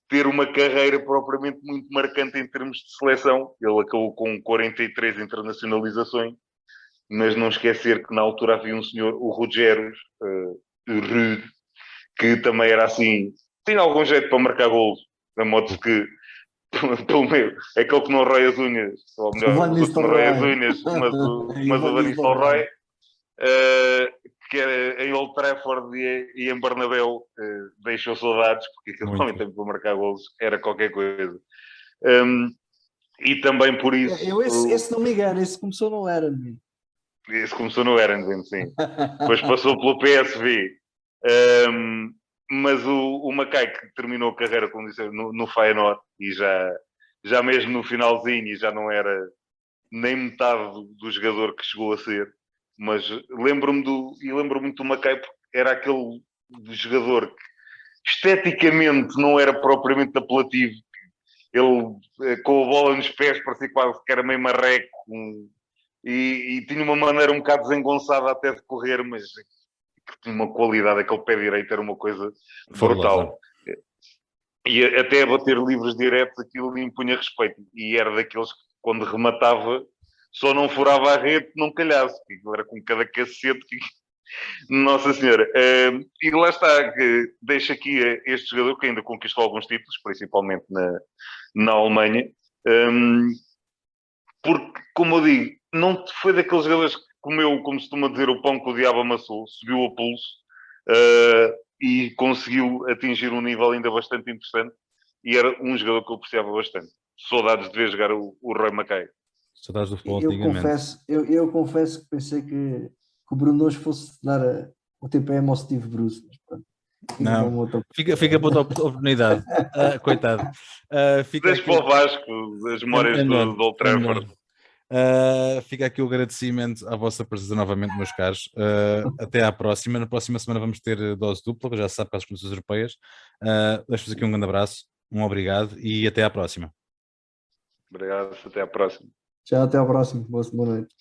ter uma carreira propriamente muito marcante em termos de seleção. Ele acabou com 43 internacionalizações, mas não esquecer que na altura havia um senhor, o Rogério Ruud, que também era assim, tinha algum jeito para marcar golos, na modo que pelo meio, aquele que não rói as unhas, ou melhor,
Van
o que não rói as
Nistelrooy.
unhas, mas o
E o Van
Van
Nistelrooy.
Nistelrooy, que era em Old Trafford e em Bernabéu, deixou saudades, porque aquele
Muito.
homem também para marcar golos era qualquer coisa. E também por isso...
Esse não me engano, esse começou no Eran.
Isso começou no Erangel, sim. Depois passou pelo PSV. Mas o Mackay, que terminou a carreira, como disse, no Feyenoord, e já mesmo no finalzinho, e já não era nem metade do jogador que chegou a ser. Mas lembro-me do Mackay, porque era aquele jogador que esteticamente não era propriamente apelativo. Ele, com a bola nos pés, parecia quase que era meio marreco, e tinha uma maneira um bocado desengonçada até de correr, mas que tinha uma qualidade, aquele pé direito era uma coisa brutal. E até a bater livros diretos aquilo lhe impunha respeito. E era daqueles que quando rematava só não furava a rede, não calhasse. Aquilo era com cada cacete que... Nossa Senhora. E lá está, que deixa aqui este jogador que ainda conquistou alguns títulos, principalmente na Alemanha. Porque, como eu digo, não foi daqueles jogadores que comeu, como se costuma dizer, o pão que o diabo amassou, subiu a pulso e conseguiu atingir um nível ainda bastante interessante. E era um jogador que eu apreciava bastante. Saudades de ver jogar o Roy Mackay.
Saudades do futebol
Eu
antigamente.
confesso que pensei que o Bruno hoje fosse dar o TPM ao Steve Bruce. Mas pronto,
Não, fica para outra oportunidade. Coitado. Fica
Deixa
aqui
para o Vasco as memórias do Old Trafford.
Fica aqui o agradecimento à vossa presença novamente, meus caros. Até à próxima. Na próxima semana vamos ter dose dupla, já se sabe, para as competições europeias. Deixo-vos aqui um grande abraço, um obrigado e até à próxima.
Obrigado, até à próxima.
Já até à próxima. Boa noite.